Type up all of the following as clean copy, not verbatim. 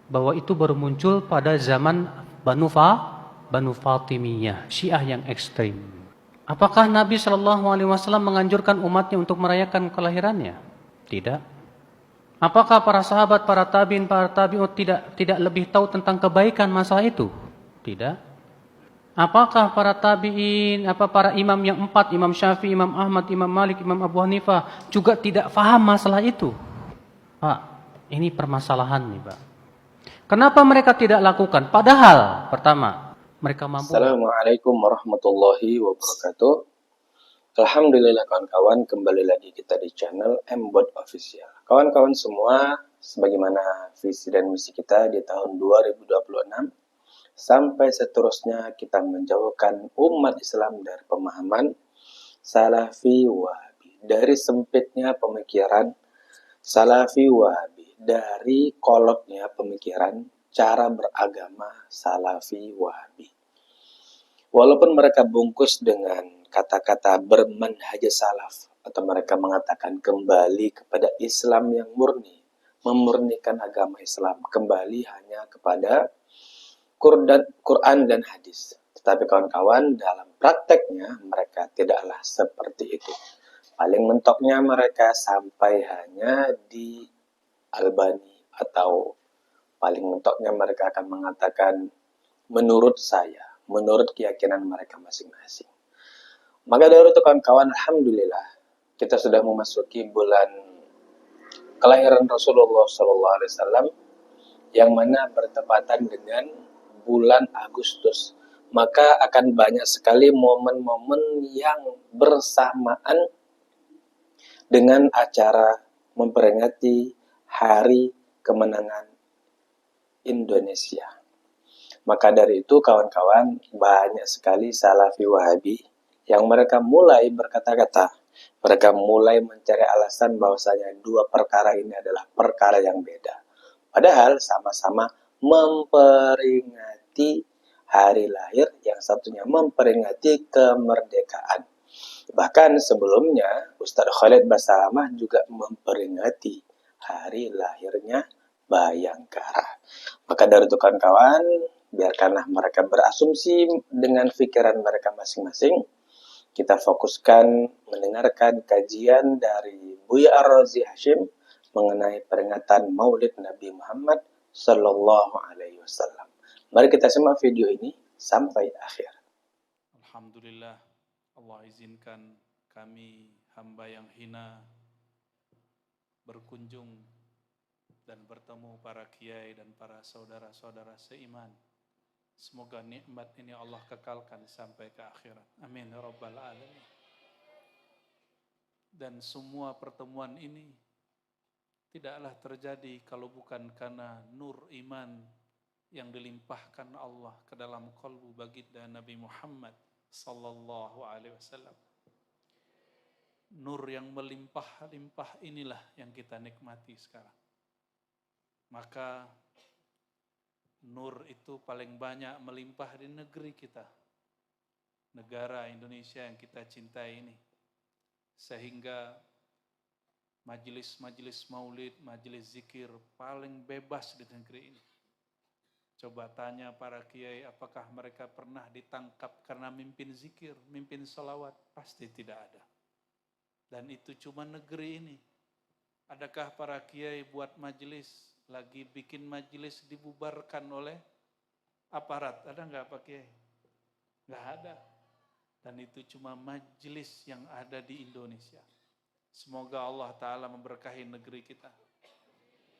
bahwa itu baru muncul pada zaman Banu Fatimiyah, Syiah yang ekstrim. Apakah Nabi Shallallahu Alaihi Wasallam menganjurkan umatnya untuk merayakan kelahirannya? Tidak. Apakah para sahabat, para tabi'ut tidak lebih tahu tentang kebaikan masalah itu? Tidak. Apakah para tabi'in, para imam yang empat, Imam Syafi'i, Imam Ahmad, Imam Malik, Imam Abu Hanifah juga tidak faham masalah itu? Pak, ini permasalahan nih, Pak. Kenapa mereka tidak lakukan? Padahal, pertama, mereka mampu. Assalamualaikum warahmatullahi wabarakatuh. Alhamdulillah kawan-kawan, kembali lagi kita di channel MBOT Official. Kawan-kawan semua, sebagaimana visi dan misi kita di tahun 2026, sampai seterusnya kita menjauhkan umat Islam dari pemahaman Salafi Wahabi, dari sempitnya pemikiran Salafi Wahabi, dari kolotnya pemikiran cara beragama Salafi Wahabi. Walaupun mereka bungkus dengan kata-kata bermanhaj salaf, atau mereka mengatakan kembali kepada Islam yang murni, memurnikan agama Islam, kembali hanya kepada Quran dan hadis. Tetapi kawan-kawan, dalam prakteknya mereka tidaklah seperti itu. Paling mentoknya mereka sampai hanya di Albani, atau paling mentoknya mereka akan mengatakan menurut saya, menurut keyakinan mereka masing-masing. Maka dari itu kawan-kawan, alhamdulillah kita sudah memasuki bulan kelahiran Rasulullah SAW, yang mana bertepatan dengan bulan Agustus. Maka akan banyak sekali momen-momen yang bersamaan dengan acara memperingati hari kemenangan Indonesia. Maka dari itu kawan-kawan, banyak sekali Salafi Wahabi yang mereka mulai berkata-kata, mereka mulai mencari alasan bahwasanya dua perkara ini adalah perkara yang beda. Padahal sama-sama memperingati hari lahir, yang satunya memperingati kemerdekaan. Bahkan sebelumnya Ustadz Khalid Basalamah juga memperingati hari lahirnya Bayangkara. Maka dari itu kawan-kawan, biarkanlah mereka berasumsi dengan pikiran mereka masing-masing. Kita fokuskan mendengarkan kajian dari Buya Ar-Razi Hashim mengenai peringatan Maulid Nabi Muhammad Sallallahu Alaihi Wasallam. Mari kita simak video ini sampai akhir. Alhamdulillah, Allah izinkan kami hamba yang hina berkunjung dan bertemu para kiai dan para saudara-saudara seiman. Semoga nikmat ini Allah kekalkan sampai ke akhirat. Amin ya rabbal alamin. Dan semua pertemuan ini tidaklah terjadi kalau bukan karena nur iman yang dilimpahkan Allah ke dalam kalbu baginda Nabi Muhammad sallallahu alaihi wasallam. Nur yang melimpah-limpah inilah yang kita nikmati sekarang. Maka nur itu paling banyak melimpah di negeri kita, negara Indonesia yang kita cintai ini. Sehingga majelis-majelis maulid, majelis zikir paling bebas di negeri ini. Coba tanya para kiai, apakah mereka pernah ditangkap karena mimpin zikir, mimpin salawat? Pasti tidak ada. Dan itu cuma negeri ini. Adakah para kiai buat majelis, lagi bikin majelis dibubarkan oleh aparat? Ada nggak Pak Kiai? Nggak ada. Dan itu cuma majelis yang ada di Indonesia. Semoga Allah Ta'ala memberkahi negeri kita.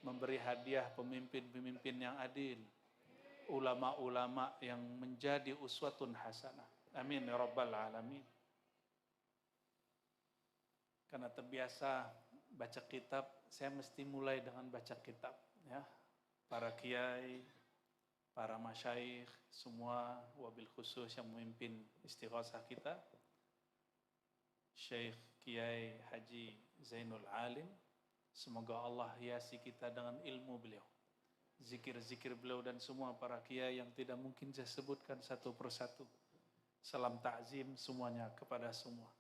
Memberi hadiah pemimpin-pemimpin yang adil. Ulama-ulama yang menjadi uswatun hasanah. Amin ya rabbal alamin. Karena terbiasa baca kitab, saya mesti mulai dengan baca kitab. Ya, para kiai, para masyayikh, semua wabil khusus yang memimpin istighosah kita, Syekh Kiai Haji Zainul Alim, semoga Allah hiasi kita dengan ilmu beliau, zikir-zikir beliau, dan semua para kiai yang tidak mungkin saya sebutkan satu persatu. Salam ta'zim semuanya kepada semua.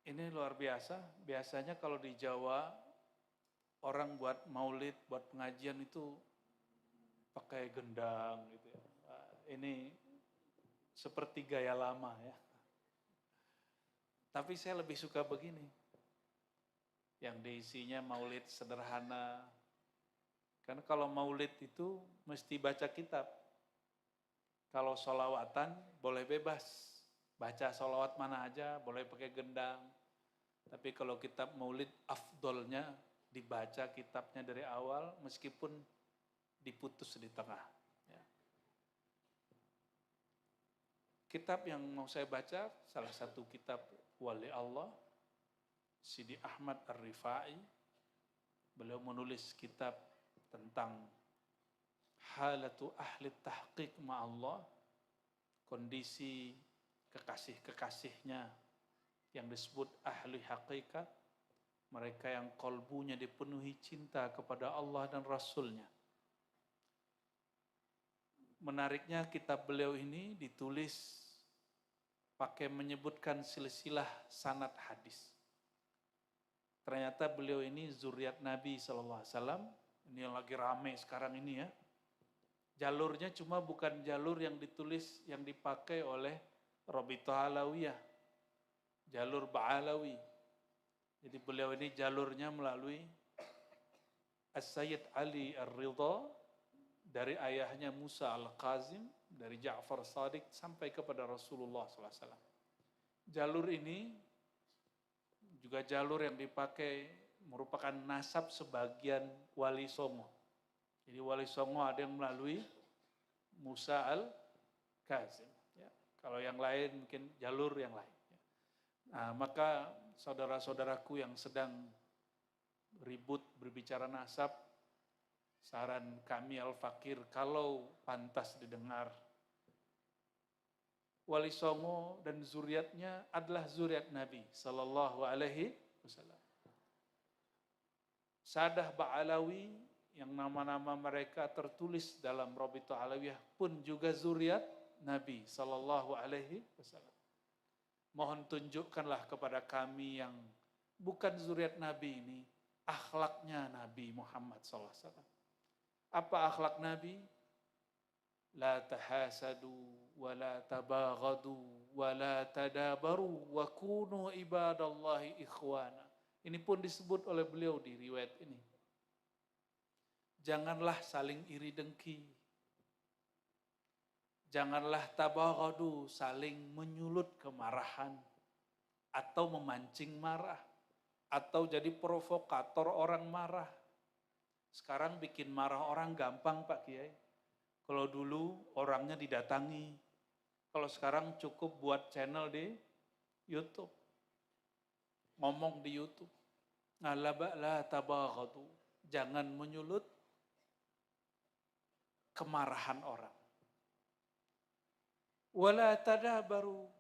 Ini luar biasa. Biasanya kalau di Jawa orang buat maulid, buat pengajian itu pakai gendang gitu ya. Ini seperti gaya lama ya. Tapi saya lebih suka begini. Yang diisinya maulid sederhana. Karena kalau maulid itu mesti baca kitab. Kalau sholawatan boleh bebas. Baca sholawat mana aja, boleh pakai gendang. Tapi kalau kitab maulid afdolnya dibaca kitabnya dari awal meskipun diputus di tengah. Ya. Kitab yang mau saya baca, salah satu kitab Wali Allah, Sidi Ahmad Ar-Rifai. Beliau menulis kitab tentang halatu ahli tahqiq ma'allah, kondisi kekasih-kekasihnya yang disebut ahli hakikat, mereka yang kolbunya dipenuhi cinta kepada Allah dan Rasulnya. Menariknya kitab beliau ini ditulis pakai menyebutkan silsilah sanad hadis. Ternyata beliau ini zuriat Nabi SAW, ini yang lagi rame sekarang ini ya. Jalurnya cuma bukan jalur yang ditulis, yang dipakai oleh Rabithah Alawiyah, jalur Ba'alawi. Jadi beliau ini jalurnya melalui As-Sayyid Ali Ar-Ridha, dari ayahnya Musa Al-Qazim, dari Ja'far Shadiq sampai kepada Rasulullah SAW. Jalur ini juga jalur yang dipakai merupakan nasab sebagian Wali Songo. Jadi Wali Songo ada yang melalui Musa Al-Qazim. Ya. Kalau yang lain mungkin jalur yang lain. Ya. Nah, maka saudara-saudaraku yang sedang ribut berbicara nasab, saran kami Al-Fakir, kalau pantas didengar, Wali Songo dan zuriatnya adalah zuriat Nabi Sallallahu Alaihi Wasallam. Sadah Ba'alawi yang nama-nama mereka tertulis dalam Rabithah Alawiyah pun juga zuriat Nabi Sallallahu Alaihi Wasallam. Mohon tunjukkanlah kepada kami yang bukan zuriat Nabi ini, akhlaknya Nabi Muhammad Sallallahu Alaihi Wasallam. Apa akhlak Nabi? La tahasadu, wa la tabaghadu, wa la tadabaru, wa kunu ibadallahi ikhwana. Ini pun disebut oleh beliau di riwayat ini. Janganlah saling iri dengki. Janganlah tabaghadu, saling menyulut kemarahan. Atau memancing marah. Atau jadi provokator orang marah. Sekarang bikin marah orang gampang Pak Kiai. Kalau dulu orangnya didatangi. Kalau sekarang cukup buat channel di YouTube. Ngomong di YouTube. La tabaghadu. Jangan menyulut kemarahan orang. Wala tadabaru.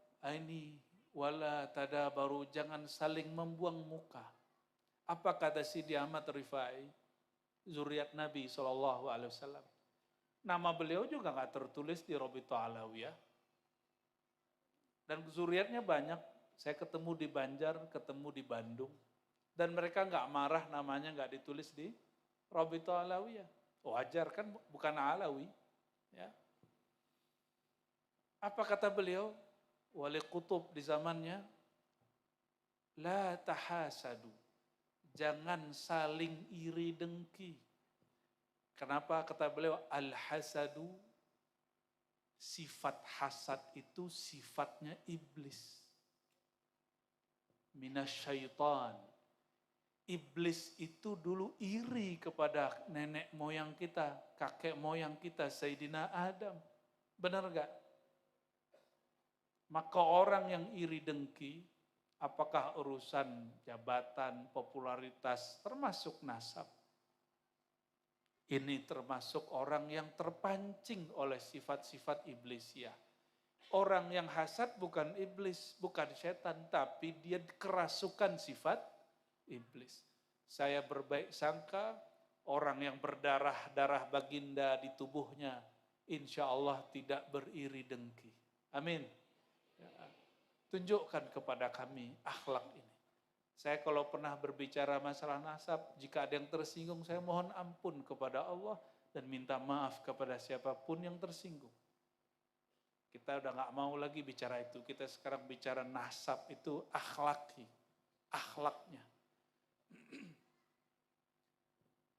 Wala tadabaru. Jangan saling membuang muka. Apa kata Sidi Ahmad Rifai? Zuriat Nabi SAW. Nama beliau juga nggak tertulis di Rabithah Alawiyah. Dan zuriatnya banyak. Saya ketemu di Banjar, ketemu di Bandung. Dan mereka nggak marah namanya nggak ditulis di Rabithah Alawiyah. Wajar kan, bukan Alawi. Ya. Apa kata beliau? Wali Qutub di zamannya. La tahasadu. Jangan saling iri dengki. Kenapa kata beliau al-hasadu, sifat hasad itu sifatnya iblis. Minasyaitan. Iblis itu dulu iri kepada nenek moyang kita, kakek moyang kita, Sayyidina Adam. Benar gak? Maka orang yang iri dengki, apakah urusan jabatan, popularitas, termasuk nasab. Ini termasuk orang yang terpancing oleh sifat-sifat iblisiah. Orang yang hasad bukan iblis, bukan setan, tapi dia kerasukan sifat iblis. Saya berbaik sangka, orang yang berdarah-darah baginda di tubuhnya, insya Allah tidak beriri dengki. Amin. Ya. Tunjukkan kepada kami akhlak ini. Saya kalau pernah berbicara masalah nasab, jika ada yang tersinggung, saya mohon ampun kepada Allah dan minta maaf kepada siapapun yang tersinggung. Kita udah gak mau lagi bicara itu. Kita sekarang bicara nasab itu akhlaknya.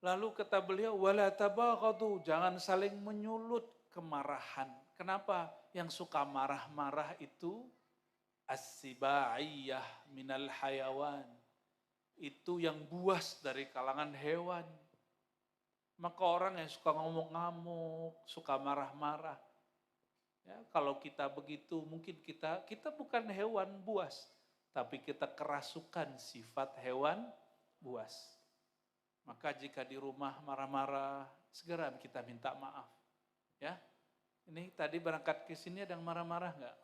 Lalu kata beliau, wala tabaghadu, jangan saling menyulut kemarahan. Kenapa? Yang suka marah-marah itu as-sibaiyah minal hayawan. Itu yang buas dari kalangan hewan. Maka orang yang suka ngomong-ngamuk, suka marah-marah. Ya, kalau kita begitu, mungkin kita bukan hewan buas, tapi kita kerasukan sifat hewan buas. Maka jika di rumah marah-marah, segera kita minta maaf. Ya, ini tadi berangkat ke sini ada yang marah-marah nggak?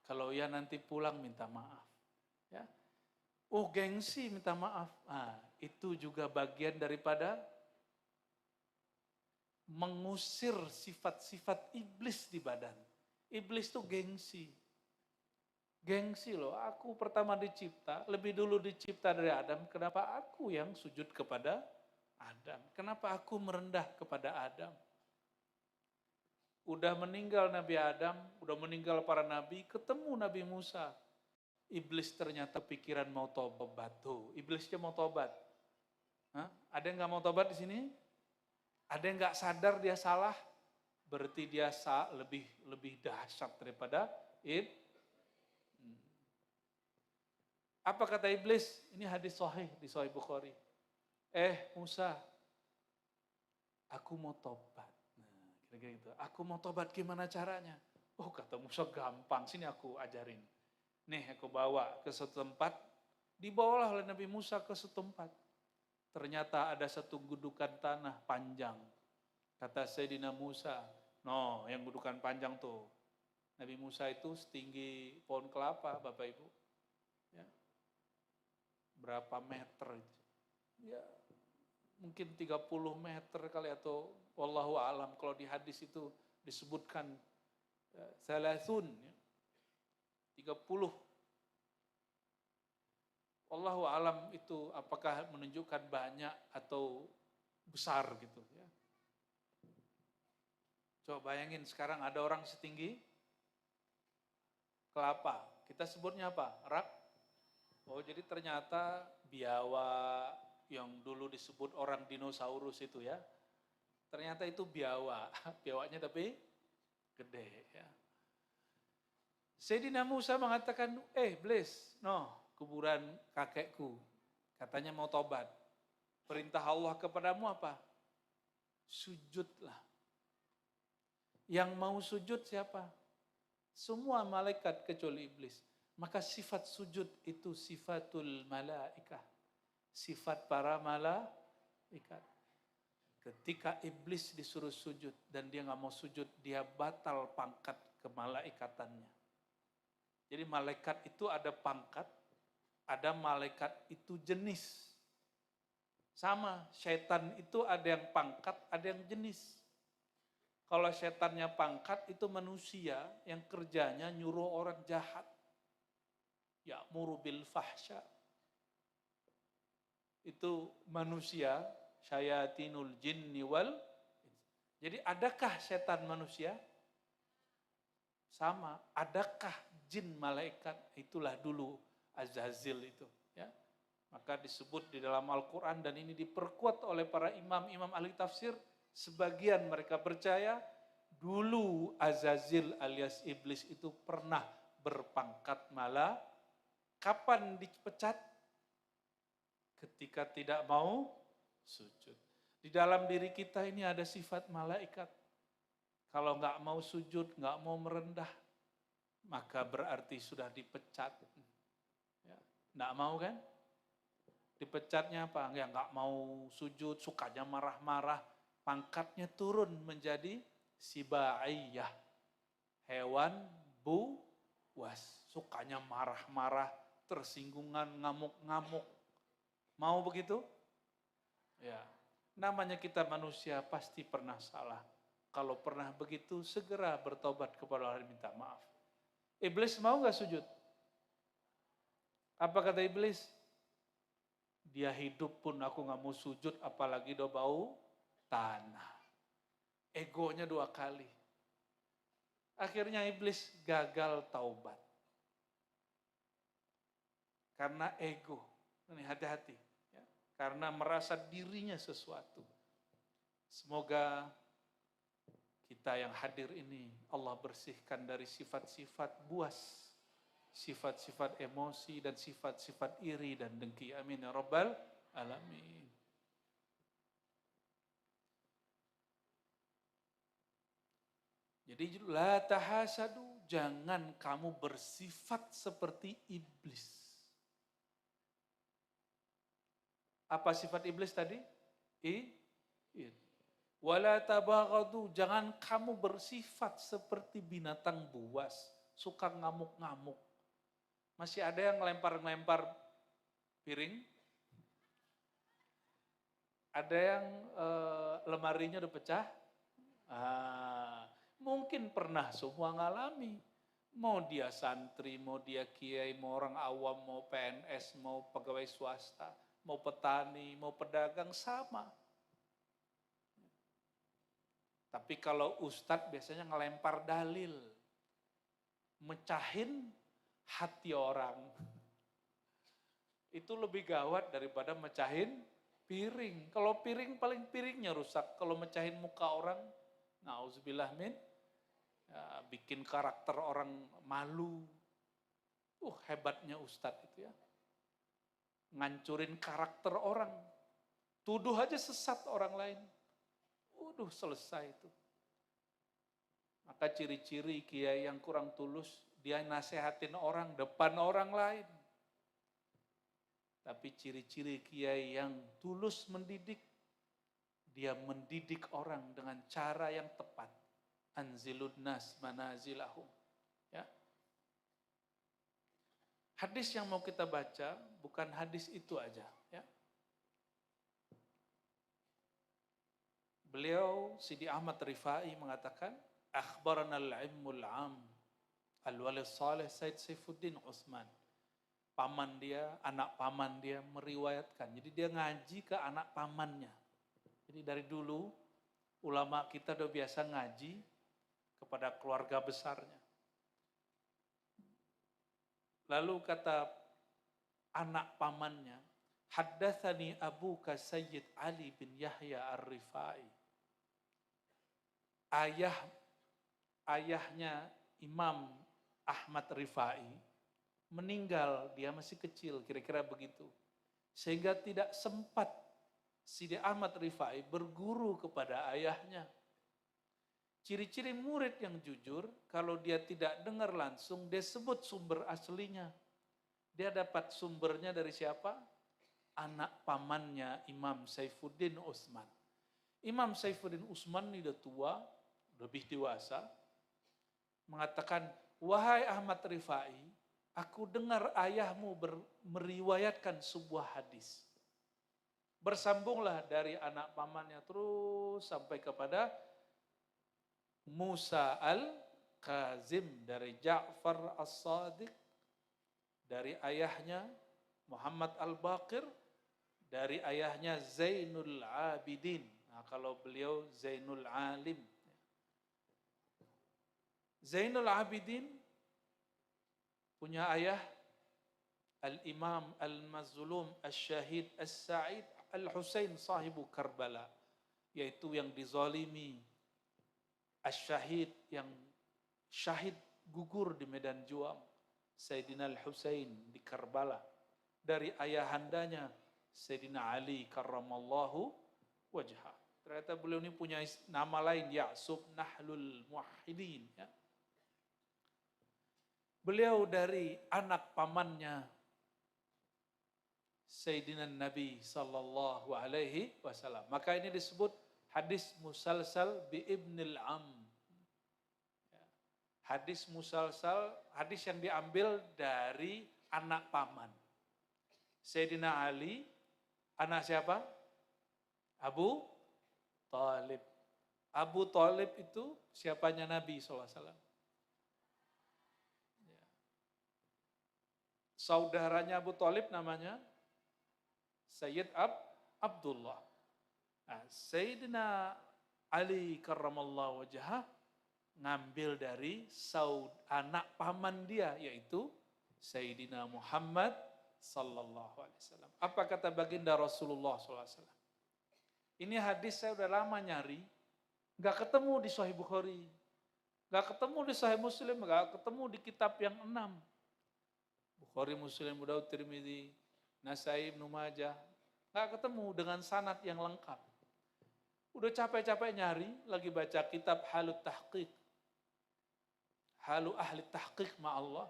Kalau ya nanti pulang minta maaf. Ya, gengsi minta maaf. Nah, itu juga bagian daripada mengusir sifat-sifat iblis di badan. Iblis itu gengsi. Gengsi loh, aku pertama dicipta, lebih dulu dicipta dari Adam, kenapa aku yang sujud kepada Adam? Kenapa aku merendah kepada Adam? Udah meninggal Nabi Adam, udah meninggal para nabi, ketemu Nabi Musa. Iblis ternyata pikiran mau tobat tuh, iblisnya mau tobat. Hah? Ada yang gak mau tobat di sini? Ada yang gak sadar dia salah? Berarti dia lebih dahsyat daripada iblis. Apa kata iblis? Ini hadis sahih di Sahih Bukhari. Musa, aku mau tobat. Nah, kira-kira gitu. Aku mau tobat, gimana caranya? Oh, kata Musa, gampang. Sini aku ajarin. Nih, aku bawa ke suatu tempat. Dibawalah oleh Nabi Musa ke suatu tempat. Ternyata ada satu gudukan tanah panjang. Kata Sayyidina Musa, no, yang gudukan panjang tuh. Nabi Musa itu setinggi pohon kelapa, Bapak Ibu. Ya. Berapa meter itu? Ya, mungkin 30 meter kali atau wallahu alam, kalau di hadis itu disebutkan salasun, ya, 30. Wallahu alam itu apakah menunjukkan banyak atau besar gitu ya. Coba bayangin sekarang ada orang setinggi kelapa, kita sebutnya apa? Rak. Oh, jadi ternyata biawa yang dulu disebut orang dinosaurus itu ya, ternyata itu biawa, biawanya tapi gede ya. Sayyidina Musa mengatakan, Iblis, no, kuburan kakekku, katanya mau tobat. Perintah Allah kepadamu apa? Sujudlah. Yang mau sujud siapa? Semua malaikat kecuali iblis. Maka sifat sujud itu sifatul malaikah. Sifat para malaikat. Ketika iblis disuruh sujud dan dia gak mau sujud, dia batal pangkat kemalaikatannya. Jadi malaikat itu ada pangkat, ada malaikat itu jenis. Sama, syaitan itu ada yang pangkat, ada yang jenis. Kalau syaitannya pangkat itu manusia yang kerjanya nyuruh orang jahat. Ya'muru bil fahsya. Itu manusia, syayatinul jinni wal. Jadi adakah setan manusia? Sama, adakah jin malaikat? Itulah dulu Azazil itu. Ya. Maka disebut di dalam Al-Quran dan ini diperkuat oleh para imam-imam ahli tafsir. Sebagian mereka percaya dulu Azazil alias iblis itu pernah berpangkat malaikat. Kapan dipecat? Ketika tidak mau sujud. Di dalam diri kita ini ada sifat malaikat. Kalau nggak mau sujud, nggak mau merendah, maka berarti sudah dipecat. Ya, nggak mau kan? Dipecatnya apa? Nggak mau sujud, sukanya marah-marah. Pangkatnya turun menjadi sibaiyah. Hewan buas. Sukanya marah-marah, tersinggungan, ngamuk-ngamuk. Mau begitu? Ya, namanya kita manusia pasti pernah salah. Kalau pernah begitu, segera bertobat kepada Allah dan minta maaf. Iblis mau gak sujud? Apa kata iblis? Dia hidup pun aku nggak mau sujud, apalagi do bau tanah. Egonya 2 kali. Akhirnya iblis gagal taubat. Karena ego. Ini hati-hati. Ya. Karena merasa dirinya sesuatu. Semoga kita yang hadir ini Allah bersihkan dari sifat-sifat buas. Sifat-sifat emosi dan sifat-sifat iri dan dengki. Amin ya rabbal alamin. Jadi la tahasadu, jangan kamu bersifat seperti iblis. Apa sifat iblis tadi? Wala tabaghadu, jangan kamu bersifat seperti binatang buas, suka ngamuk-ngamuk. Masih ada yang ngelempar-ngelempar piring? Ada yang lemarinya udah pecah? Mungkin pernah semua ngalami. Mau dia santri, mau dia kiai, mau orang awam, mau PNS, mau pegawai swasta, mau petani, mau pedagang, sama. Tapi kalau ustadz biasanya ngelempar dalil. Mecahin hati orang. Itu lebih gawat daripada mecahin piring. Kalau piring paling piringnya rusak. Kalau mecahin muka orang, na'udzubillah min, ya, bikin karakter orang malu. Hebatnya ustadz itu ya. Ngancurin karakter orang. Tuduh aja sesat orang lain. Selesai itu. Maka ciri-ciri kiai yang kurang tulus, dia nasehatin orang depan orang lain. Tapi ciri-ciri kiai yang tulus mendidik, dia mendidik orang dengan cara yang tepat. Anzilun nas manazilahum. Ya. Hadis yang mau kita baca bukan hadis itu aja. Ya. Beliau Sidi Ahmad Rifai mengatakan, akhbarana al-ilmul am al-wali salih Said Saifuddin Utsman. Paman dia, anak paman dia meriwayatkan. Jadi dia ngaji ke anak pamannya. Jadi dari dulu ulama kita udah biasa ngaji kepada keluarga besarnya. Lalu kata anak pamannya, haddatsani abuka Sayyid Ali bin Yahya Ar-Rifai. Ayahnya Imam Ahmad Rifai meninggal, dia masih kecil, kira-kira begitu. Sehingga tidak sempat Sidi Ahmad Rifai berguru kepada ayahnya. Ciri-ciri murid yang jujur, kalau dia tidak dengar langsung, dia sebut sumber aslinya. Dia dapat sumbernya dari siapa? Anak pamannya Imam Saifuddin Utsman. Imam Saifuddin Utsman ini udah tua, lebih dewasa, mengatakan, wahai Ahmad Rifai, aku dengar ayahmu meriwayatkan sebuah hadis. Bersambunglah dari anak pamannya terus sampai kepada Musa al-Kazim dari Ja'far as-Sadiq, dari ayahnya Muhammad al-Baqir, dari ayahnya Zainul Abidin. Nah, kalau beliau Zainul Alim. Zainul Abidin punya ayah Al-Imam Al-Mazlum Al-Syahid Al-Sa'id Al-Husain sahibu Karbala, yaitu yang dizalimi, Al-Syahid yang syahid gugur di medan juang, Sayyidina Al-Husain di Karbala, dari ayahandanya Sayyidina Ali karramallahu wajhah. Ternyata beliau ini punya nama lain, Ya'sub Nahlul Muwahhidin. Ya. Beliau dari anak pamannya Sayyidina Nabi sallallahu alaihi wasallam. Maka ini disebut hadis musalsal bi ibnil am. Hadis musalsal, hadis yang diambil dari anak paman. Sayyidina Ali, anak siapa? Abu Thalib. Abu Thalib itu siapanya Nabi SAW. Saudaranya Abu Thalib namanya Sayyid Abdullah. Nah, Sayyidina Ali karramallahu wajhah ngambil dari anak paman dia, yaitu Sayyidina Muhammad sallallahu alaihi wasallam. Apa kata baginda Rasulullah sallallahu alaihi wasallam? Ini hadis saya udah lama nyari, nggak ketemu di Sahih Bukhari, nggak ketemu di Sahih Muslim, nggak ketemu di kitab yang 6. Bukhari, Muslim, Abu Daud, Tirmidzi, Nasai, Ibnu Majah, nggak ketemu dengan sanad yang lengkap. Udah capek-capek nyari, lagi baca kitab Halut Tahqiq, Halu Ahli Tahqiq ma'allah,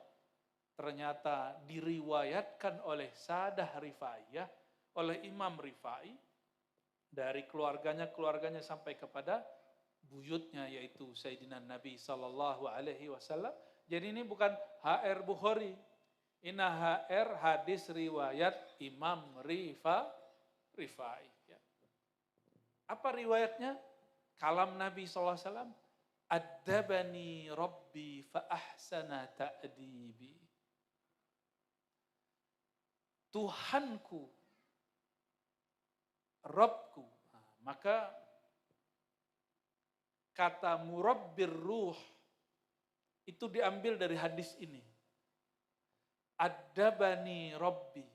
ternyata diriwayatkan oleh Sadah Rifaiyah, oleh Imam Rifai, dari keluarganya sampai kepada buyutnya, yaitu Sayyidina Nabi Sallallahu Alaihi Wasallam. Jadi ini bukan HR Bukhari, ini HR hadis riwayat Imam Rifai. Ya. Apa riwayatnya? Kalam Nabi SAW, Addabani Rabbi fa ahsana ta'dibi. Tuhanku, Rabbku. Nah, maka kata murabbir ruh itu diambil dari hadis ini. Addabani Rabbi,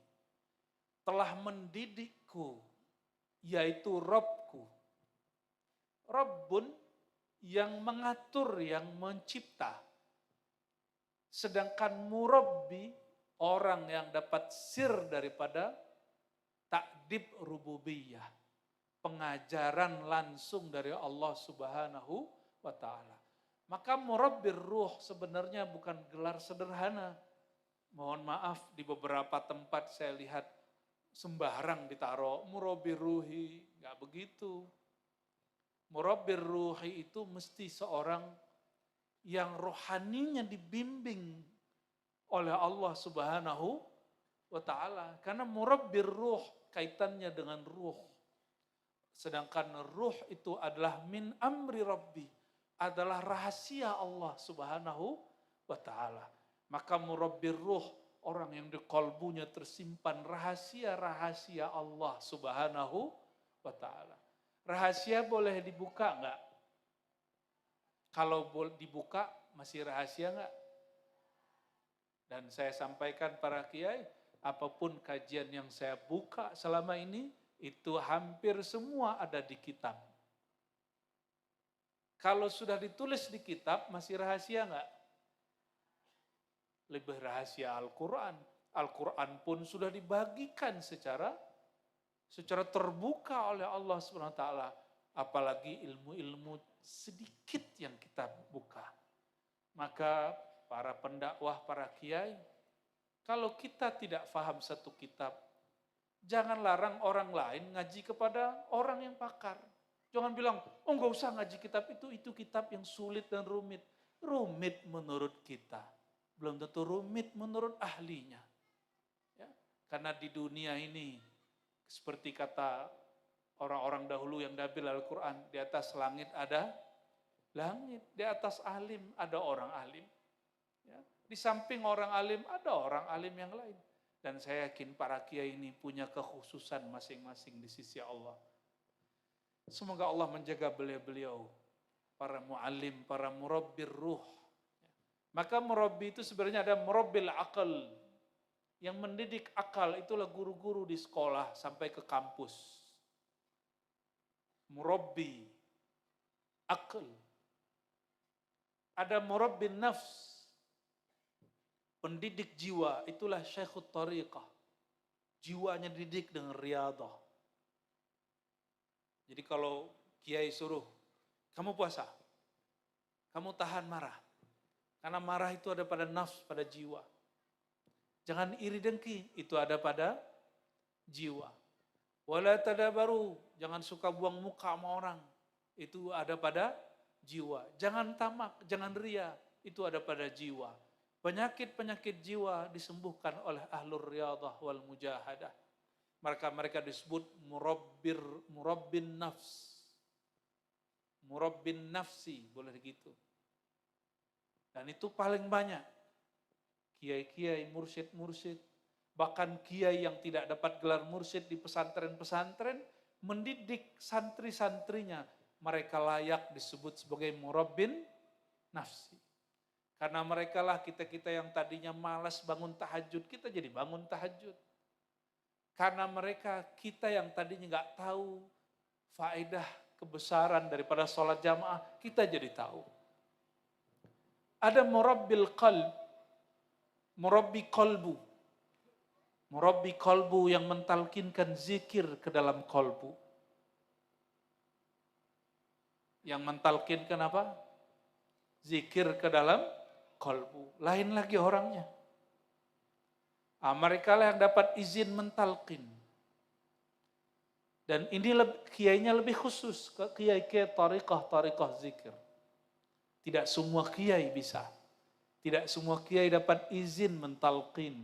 telah mendidikku, yaitu Rabbku. Rabbun yang mengatur, yang mencipta. Sedangkan murabbi, orang yang dapat sir daripada ta'dib rububiyah. Pengajaran langsung dari Allah Subhanahu wa ta'ala. Maka murabbir ruh sebenarnya bukan gelar sederhana. Mohon maaf, di beberapa tempat saya lihat sembarang ditaruh murabbir ruhi, nggak begitu. Murabbir ruhi itu mesti seorang yang rohaninya dibimbing oleh Allah Subhanahu wa ta'ala. Karena murabbir ruh kaitannya dengan ruh. Sedangkan ruh itu adalah min amri Rabbi, adalah rahasia Allah Subhanahu wa ta'ala. Maka murabbir ruh, orang yang di kalbunya tersimpan rahasia-rahasia Allah Subhanahu wa ta'ala. Rahasia boleh dibuka enggak? Kalau dibuka masih rahasia enggak? Dan saya sampaikan para kiai, apapun kajian yang saya buka selama ini, itu hampir semua ada di kitab. Kalau sudah ditulis di kitab, masih rahasia enggak? Lebih rahasia Al-Quran. Al-Quran pun sudah dibagikan secara terbuka oleh Allah SWT. Apalagi ilmu-ilmu sedikit yang kita buka. Maka para pendakwah, para kiai, kalau kita tidak paham satu kitab, jangan larang orang lain ngaji kepada orang yang pakar. Jangan bilang, oh enggak usah ngaji kitab itu kitab yang sulit dan rumit. Rumit menurut kita, belum tentu rumit menurut ahlinya. Ya, karena di dunia ini, seperti kata orang-orang dahulu yang dabil Al-Quran, di atas langit ada langit, di atas alim ada orang alim. Ya, di samping orang alim ada orang alim yang lain. Dan saya yakin para kiai ini punya kekhususan masing-masing di sisi Allah. Semoga Allah menjaga beliau-beliau, para mu'alim, para murabbir ruh. Maka murabbi itu sebenarnya ada murabbil akal. Yang mendidik akal itulah guru-guru di sekolah sampai ke kampus. Murabbi akal. Ada murabbin nafs. Pendidik jiwa, itulah syekhut tariqah. Jiwanya dididik dengan riadah. Jadi kalau kiai suruh, kamu puasa, kamu tahan marah. Karena marah itu ada pada nafs, pada jiwa. Jangan iri dengki, itu ada pada jiwa. Wala tadabaru, jangan suka buang muka sama orang, itu ada pada jiwa. Jangan tamak, jangan ria, itu ada pada jiwa. Penyakit-penyakit jiwa disembuhkan oleh ahlur riyadah wal mujahadah. Mereka disebut murabbin nafs. Murabbin nafsi, boleh gitu. Dan itu paling banyak. Kiai-kiai, mursyid-mursyid, Bahkan kiai yang tidak dapat gelar mursyid di pesantren-pesantren mendidik santri-santrinya. Mereka layak disebut sebagai murabbin nafsi. Karena mereka lah kita-kita yang tadinya malas bangun tahajud, kita jadi bangun tahajud. Karena mereka, kita yang tadinya nggak tahu faedah kebesaran daripada sholat jamaah, kita jadi tahu. Ada murabbil qalb, murabbi qalbu. Murabbi qalbu yang mentalkinkan zikir ke dalam qalbu. Yang mentalkinkan apa? Zikir ke dalam qalbu. Lain lagi orangnya. Mereka lah yang dapat izin mentalkin. Dan ini kiainya lebih khusus. Kiai-kiai tariqah zikir. Tidak semua kiai bisa. Tidak semua kiai dapat izin mentalkin.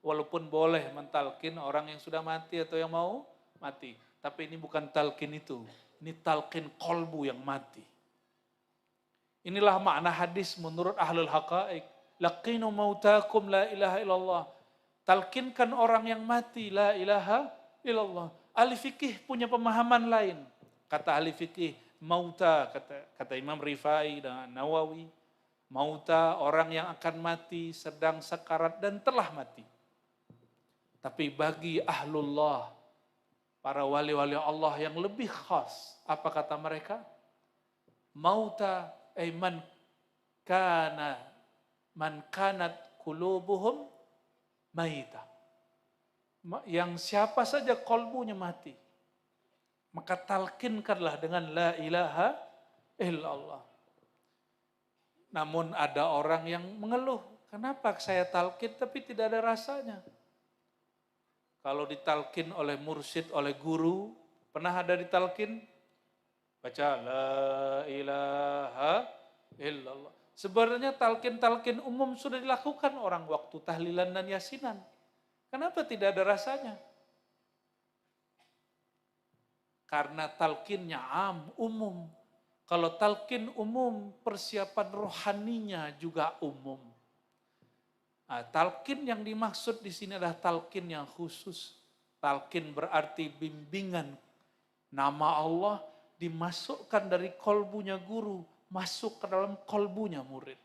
Walaupun boleh mentalkin orang yang sudah mati atau yang mau mati. Tapi ini bukan talqin itu. Ini talqin qalbu yang mati. Inilah makna hadis menurut ahlul haqa'iq. Laqinu mautakum la ilaha illallah. Talqinkan orang yang mati la ilaha illallah. Ahli fikih punya pemahaman lain. Kata ahli fikih, mauta, kata Imam Rifai dan Nawawi. Mauta orang yang akan mati, sedang sekarat dan telah mati. Tapi bagi ahlullah, para wali-wali Allah yang lebih khas, apa kata mereka? Mauta man kanat qulubuhum maita. Yang siapa saja kolbunya mati, maka talkinkanlah dengan la ilaha illallah. Namun ada orang yang mengeluh, kenapa saya talkin tapi tidak ada rasanya? Kalau ditalkin oleh mursyid, oleh guru, pernah ada ditalkin? Baca la ilaha illallah. Sebenarnya talkin-talkin umum sudah dilakukan orang waktu tahlilan dan yasinan. Kenapa tidak ada rasanya? Karena talkinnya umum. Kalau talkin umum, persiapan rohaninya juga umum. Nah, talqin yang dimaksud di sini adalah talqin yang khusus. Talqin berarti bimbingan. Nama Allah dimasukkan dari kolbunya guru, masuk ke dalam kolbunya murid.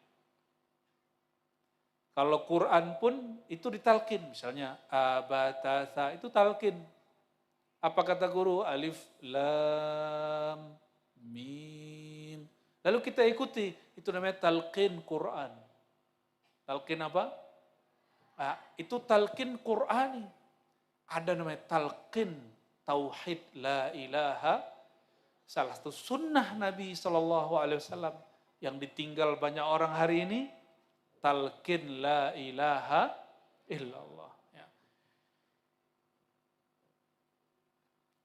Kalau Quran pun itu ditalqin, misalnya abatasa itu talqin. Apa kata guru? Alif, lam, mim. Lalu kita ikuti, itu namanya talqin Quran. Talqin apa? Itu talqin Qur'ani. Ada namanya talqin tauhid la ilaha. Salah satu sunnah Nabi SAW yang ditinggal banyak orang hari ini, talqin la ilaha illallah. Ya.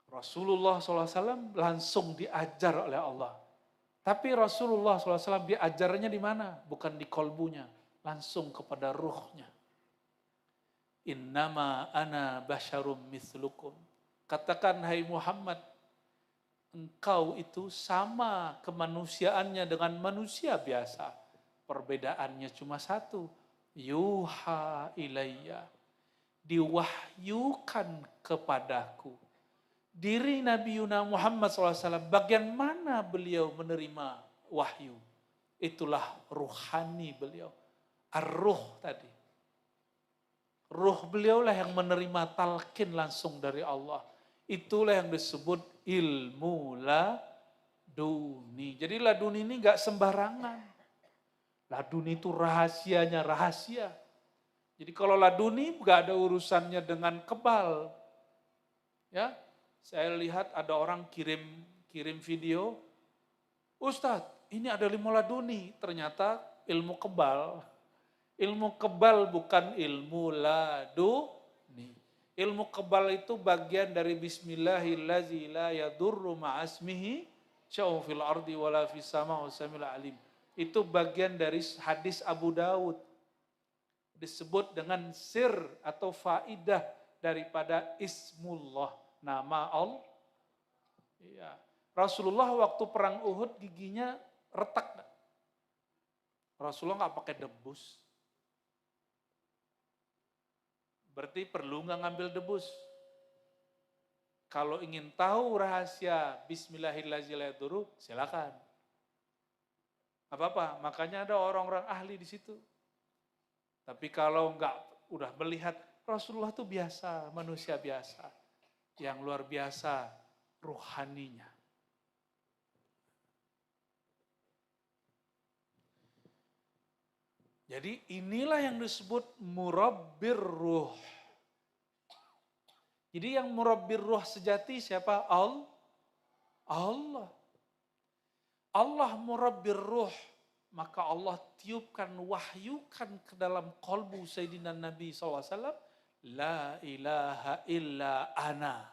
Rasulullah SAW langsung diajar oleh Allah. Tapi Rasulullah SAW diajarnya di mana? Bukan di kolbunya, langsung kepada ruhnya. Innama ana basyarum mislukum. Katakan hai Muhammad, engkau itu sama kemanusiaannya dengan manusia biasa. Perbedaannya cuma satu. Yuha ilayya. Diwahyukan kepadaku. Diri Nabi Yuna Muhammad SAW, bagian mana beliau menerima wahyu? Itulah ruhani beliau. Ar-ruh tadi. Ruh beliaulah yang menerima talqin langsung dari Allah. Itulah yang disebut ilmu laduni. Jadi laduni ini gak sembarangan. Laduni itu rahasianya rahasia. Jadi kalau laduni gak ada urusannya dengan kebal. Ya, saya lihat ada orang kirim video. Ustadz, ini ada ilmu laduni. Ternyata ilmu kebal. Ilmu kebal bukan ilmu laduni. Ilmu kebal itu bagian dari bismillahillazi la yadurru ma'asmihi sya'u fil ardi wala fis sama wa samil alim. Itu bagian dari hadis Abu Dawud. Disebut dengan sir atau faidah daripada ismullah, nama Allah. Ya. Rasulullah waktu perang Uhud giginya retak. Rasulullah nggak pakai debus. Berarti perlu nggak ngambil debus? Kalau ingin tahu rahasia Bismillahirrahmanirrahim, silakan. Apa-apa, makanya ada orang-orang ahli di situ. Tapi kalau nggak udah melihat Rasulullah itu biasa, manusia biasa. Yang luar biasa ruhaninya. Jadi inilah yang disebut murabbir ruh. Jadi yang murabbir ruh sejati siapa? Allah. Allah murabbir ruh. Maka Allah tiupkan, wahyukan ke dalam qalbu Sayyidina Nabi SAW. La ilaha illa ana.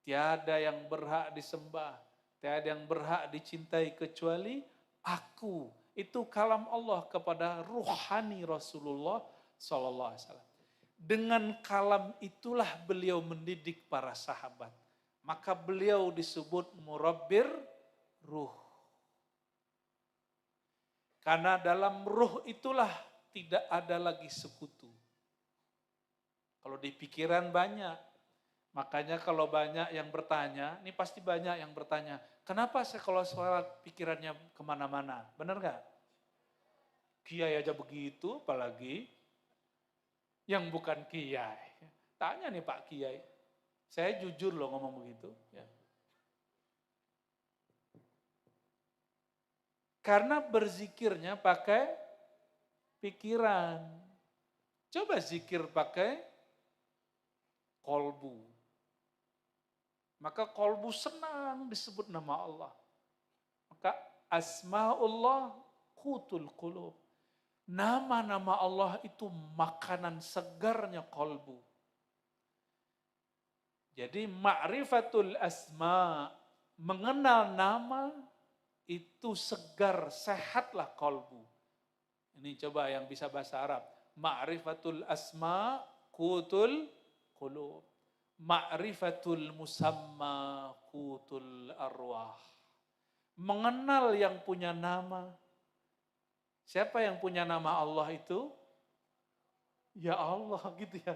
Tiada yang berhak disembah. Tiada yang berhak dicintai kecuali aku. Itu kalam Allah kepada ruhani Rasulullah SAW. Dengan kalam itulah beliau mendidik para sahabat. Maka beliau disebut murabbir ruh. Karena dalam ruh itulah tidak ada lagi sekutu. Kalau di pikiran banyak. Makanya kalau banyak yang bertanya, ini pasti banyak yang bertanya, kenapa saya kalau sholat pikirannya kemana-mana? Benar gak? Kiai aja begitu, apalagi yang bukan kiai. Tanya nih Pak Kiai, saya jujur loh ngomong begitu. Ya. Karena berzikirnya pakai pikiran. Coba zikir pakai kolbu. Maka kolbu senang disebut nama Allah. Maka asma'ullah qutul qulub. Nama-nama Allah itu makanan segarnya kolbu. Jadi ma'rifatul asma, mengenal nama itu segar, sehatlah kolbu. Ini coba yang bisa bahasa Arab. Ma'rifatul asma qutul qulub. Ma'rifatul musamma qutul arwah. Mengenal yang punya nama. Siapa yang punya nama Allah itu? Ya Allah gitu ya.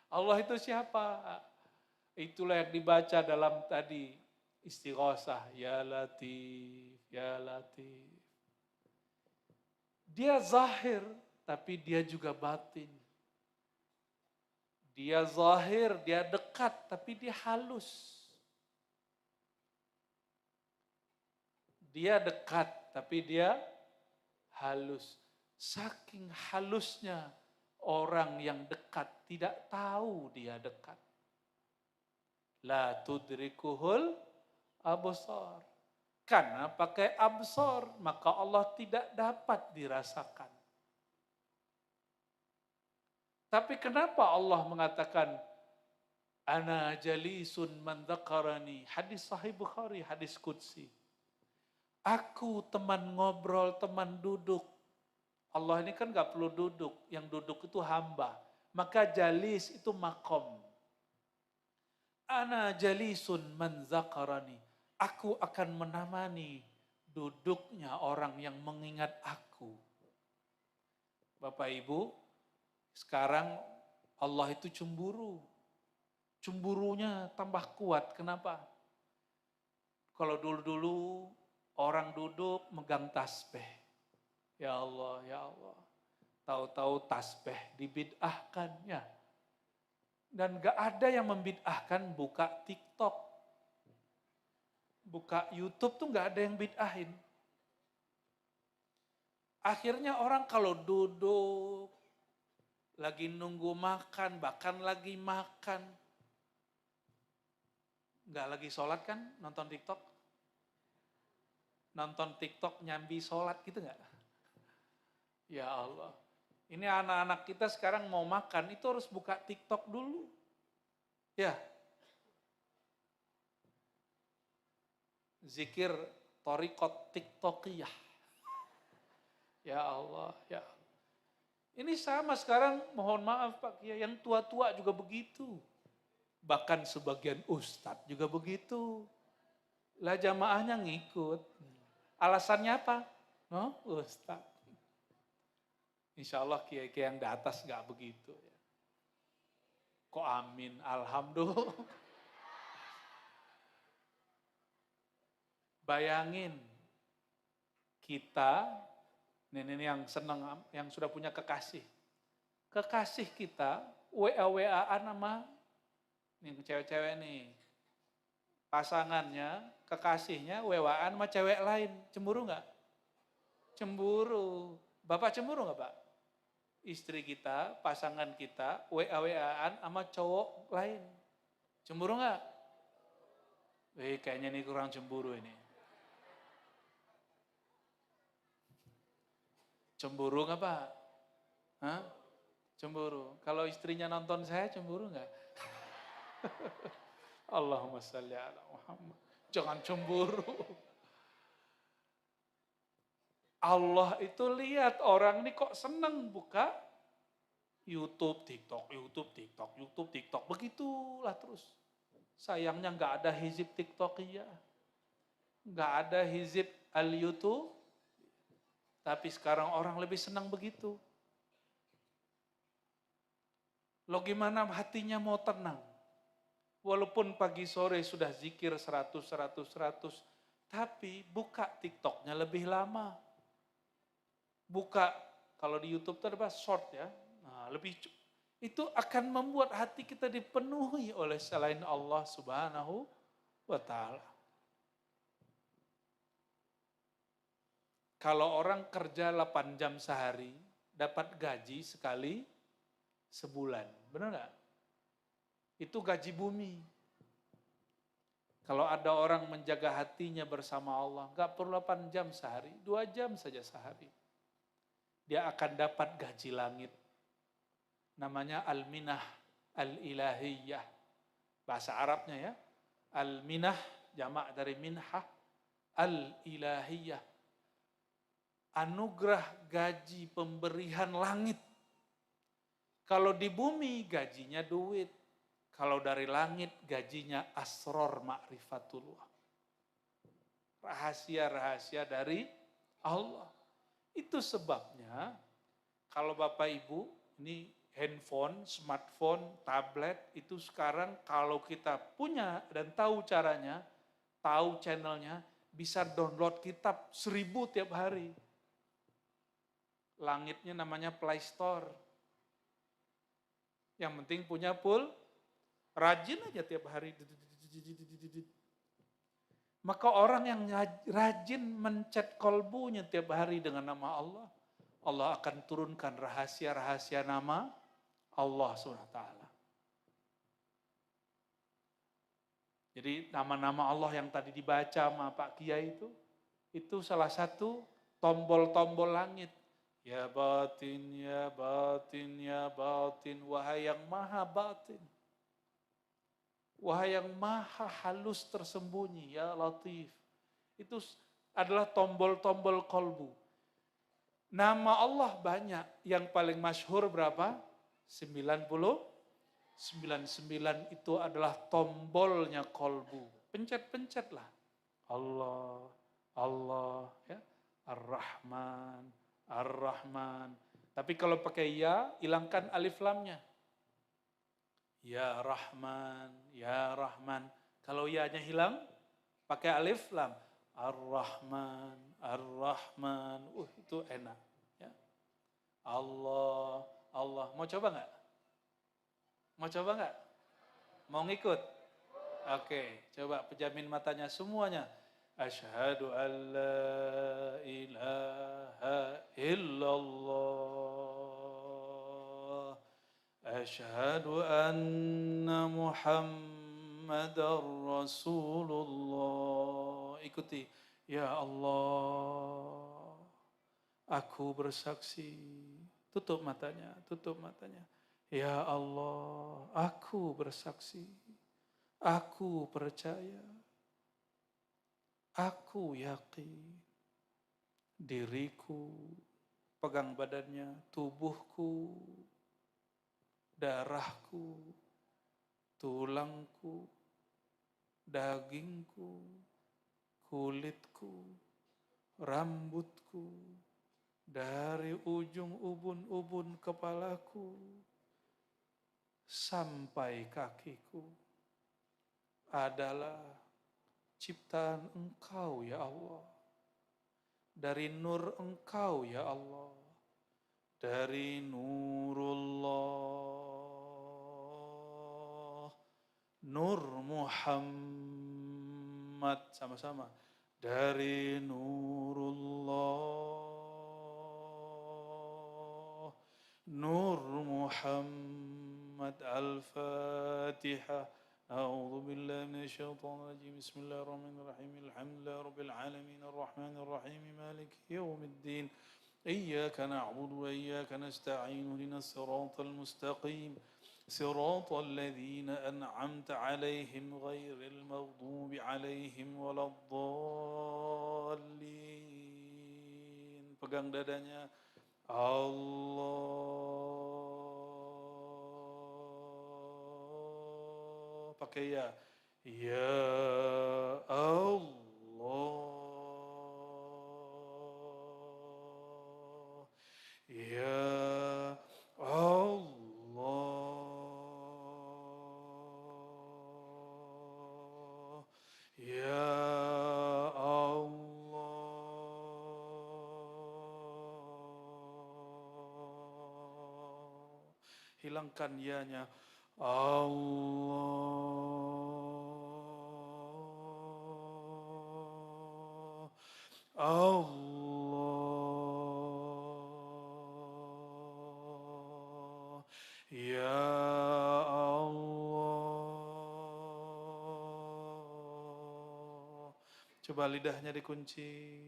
Allah itu siapa? Itulah yang dibaca dalam tadi istighosah. Ya Latif, Ya Latif. Dia zahir, tapi dia juga batin. Dia zahir, dia dekat, tapi dia halus. Dia dekat, tapi dia halus. Saking halusnya orang yang dekat tidak tahu dia dekat. La tudrikuhul absar. Karena pakai absar, maka Allah tidak dapat dirasakan. Tapi kenapa Allah mengatakan ana jalisun man dzakarani? Hadis sahih Bukhari, hadis qudsi. Aku teman ngobrol, teman duduk. Allah ini kan gak perlu duduk, yang duduk itu hamba. Maka jalis itu makom. Ana jalisun man dzakarani. Aku akan menemani duduknya orang yang mengingat aku. Bapak Ibu, sekarang Allah itu cemburu. Cemburunya tambah kuat. Kenapa? Kalau dulu-dulu orang duduk megang tasbih. Ya Allah, ya Allah. Tahu-tahu tasbih dibid'ahkan ya. Dan gak ada yang membid'ahkan buka TikTok. Buka YouTube tuh gak ada yang bid'ahin. Akhirnya orang kalau duduk, lagi nunggu makan, bahkan lagi makan. Nggak lagi sholat kan, nonton TikTok? Nonton TikTok nyambi sholat gitu nggak? Ya Allah. Ini anak-anak kita sekarang mau makan, itu harus buka TikTok dulu. Ya. Zikir Thariqat TikTokiyah. Ya Allah, ya. Ini sama sekarang, mohon maaf Pak Kiai, yang tua-tua juga begitu. Bahkan sebagian ustadz juga begitu. Lah jamaahnya ngikut. Alasannya apa? No, ustadz. Insya Allah kiai-kiai yang di atas gak begitu. Kok amin, alhamdulillah. Bayangin, kita, ini yang senang, yang sudah punya kekasih. Kekasih kita, WA-WA-an sama, nih cewek-cewek nih, pasangannya, kekasihnya, WA-an sama cewek lain. Cemburu nggak? Cemburu. Bapak cemburu nggak, Pak? Istri kita, pasangan kita, WA-WA-an sama cowok lain. Cemburu nggak? Kayaknya ini kurang cemburu ini. Cemburu nggak, Pak? Hah? Cemburu. Kalau istrinya nonton saya, cemburu nggak? Allahumma sholli ala Muhammad. Jangan cemburu. Allah itu lihat orang ini kok seneng buka YouTube, TikTok, YouTube, TikTok, YouTube, TikTok. Begitulah terus. Sayangnya nggak ada hizib TikTok ya. Nggak ada hizib al-YouTube. Tapi sekarang orang lebih senang begitu. Lo gimana hatinya mau tenang? Walaupun pagi sore sudah zikir 100, tapi buka TikToknya lebih lama. Buka, kalau di YouTube itu ada short ya, nah, itu akan membuat hati kita dipenuhi oleh selain Allah Subhanahu wa Ta'ala. Kalau orang kerja 8 jam sehari, dapat gaji sekali sebulan. Benar nggak? Itu gaji bumi. Kalau ada orang menjaga hatinya bersama Allah, nggak perlu 8 jam sehari, 2 jam saja sehari. Dia akan dapat gaji langit. Namanya al-minah al-ilahiyah. Bahasa Arabnya ya. Al-minah, jamak dari minhah, al-ilahiyah. Anugerah gaji pemberian langit. Kalau di bumi gajinya duit. Kalau dari langit gajinya asror ma'rifatullah. Rahasia-rahasia dari Allah. Itu sebabnya kalau Bapak Ibu, ini handphone, smartphone, tablet, itu sekarang kalau kita punya dan tahu caranya, tahu channelnya, bisa download kitab 1000 tiap hari. Langitnya namanya Play Store. Yang penting punya rajin aja tiap hari. Maka orang yang rajin mencet kolbunya tiap hari dengan nama Allah, Allah akan turunkan rahasia-rahasia nama Allah SWT. Jadi nama-nama Allah yang tadi dibaca sama Pak Kiai itu salah satu tombol-tombol langit. Ya batin, ya batin, ya batin, wahai yang maha batin. Wahai yang maha halus tersembunyi, ya latif. Itu adalah tombol-tombol kolbu. Nama Allah banyak, yang paling masyhur berapa? 99 itu adalah tombolnya kolbu. Pencet-pencetlah. Allah, Allah, ya. Ar-Rahman, Ar-Rahman. Tapi kalau pakai ya, hilangkan alif lamnya. Ya Rahman, Ya Rahman. Kalau ya-nya hilang, pakai alif lam. Ar-Rahman, Ar-Rahman. Itu enak. Ya. Allah, Allah. Mau coba nggak? Mau coba nggak? Mau ngikut? Oke, coba pejamin matanya semuanya. Asyhadu an la ilaha illallah. Asyhadu anna Muhammadar Rasulullah. Ikuti. Ya Allah, aku bersaksi. Tutup matanya, tutup matanya. Ya Allah, aku bersaksi. Aku percaya. Aku yakin. Diriku, pegang badannya, tubuhku, darahku, tulangku, dagingku, kulitku, rambutku, dari ujung ubun-ubun kepalaku sampai kakiku adalah ciptaan Engkau ya Allah. Dari nur Engkau ya Allah. Dari nurullah. Nur Muhammad. Sama-sama. Dari nurullah. Nur Muhammad. Al-Fatihah. أعوذ بالله من الشيطان الرجيم بسم الله الرحمن الرحيم الحمد لله رب العالمين الرحمن الرحيم مالك يوم الدين إياك نعبد وإياك نستعين اهدنا الصراط المستقيم صراط الذين أنعمت عليهم غير المغضوب عليهم ولا الضالين. Pegang dadanya. Allah. Pakai ya. Ya Allah. Ya Allah. Ya Allah. Hilangkan ya-nya. Allah. Allah. Ya Allah. Coba lidahnya dikunci.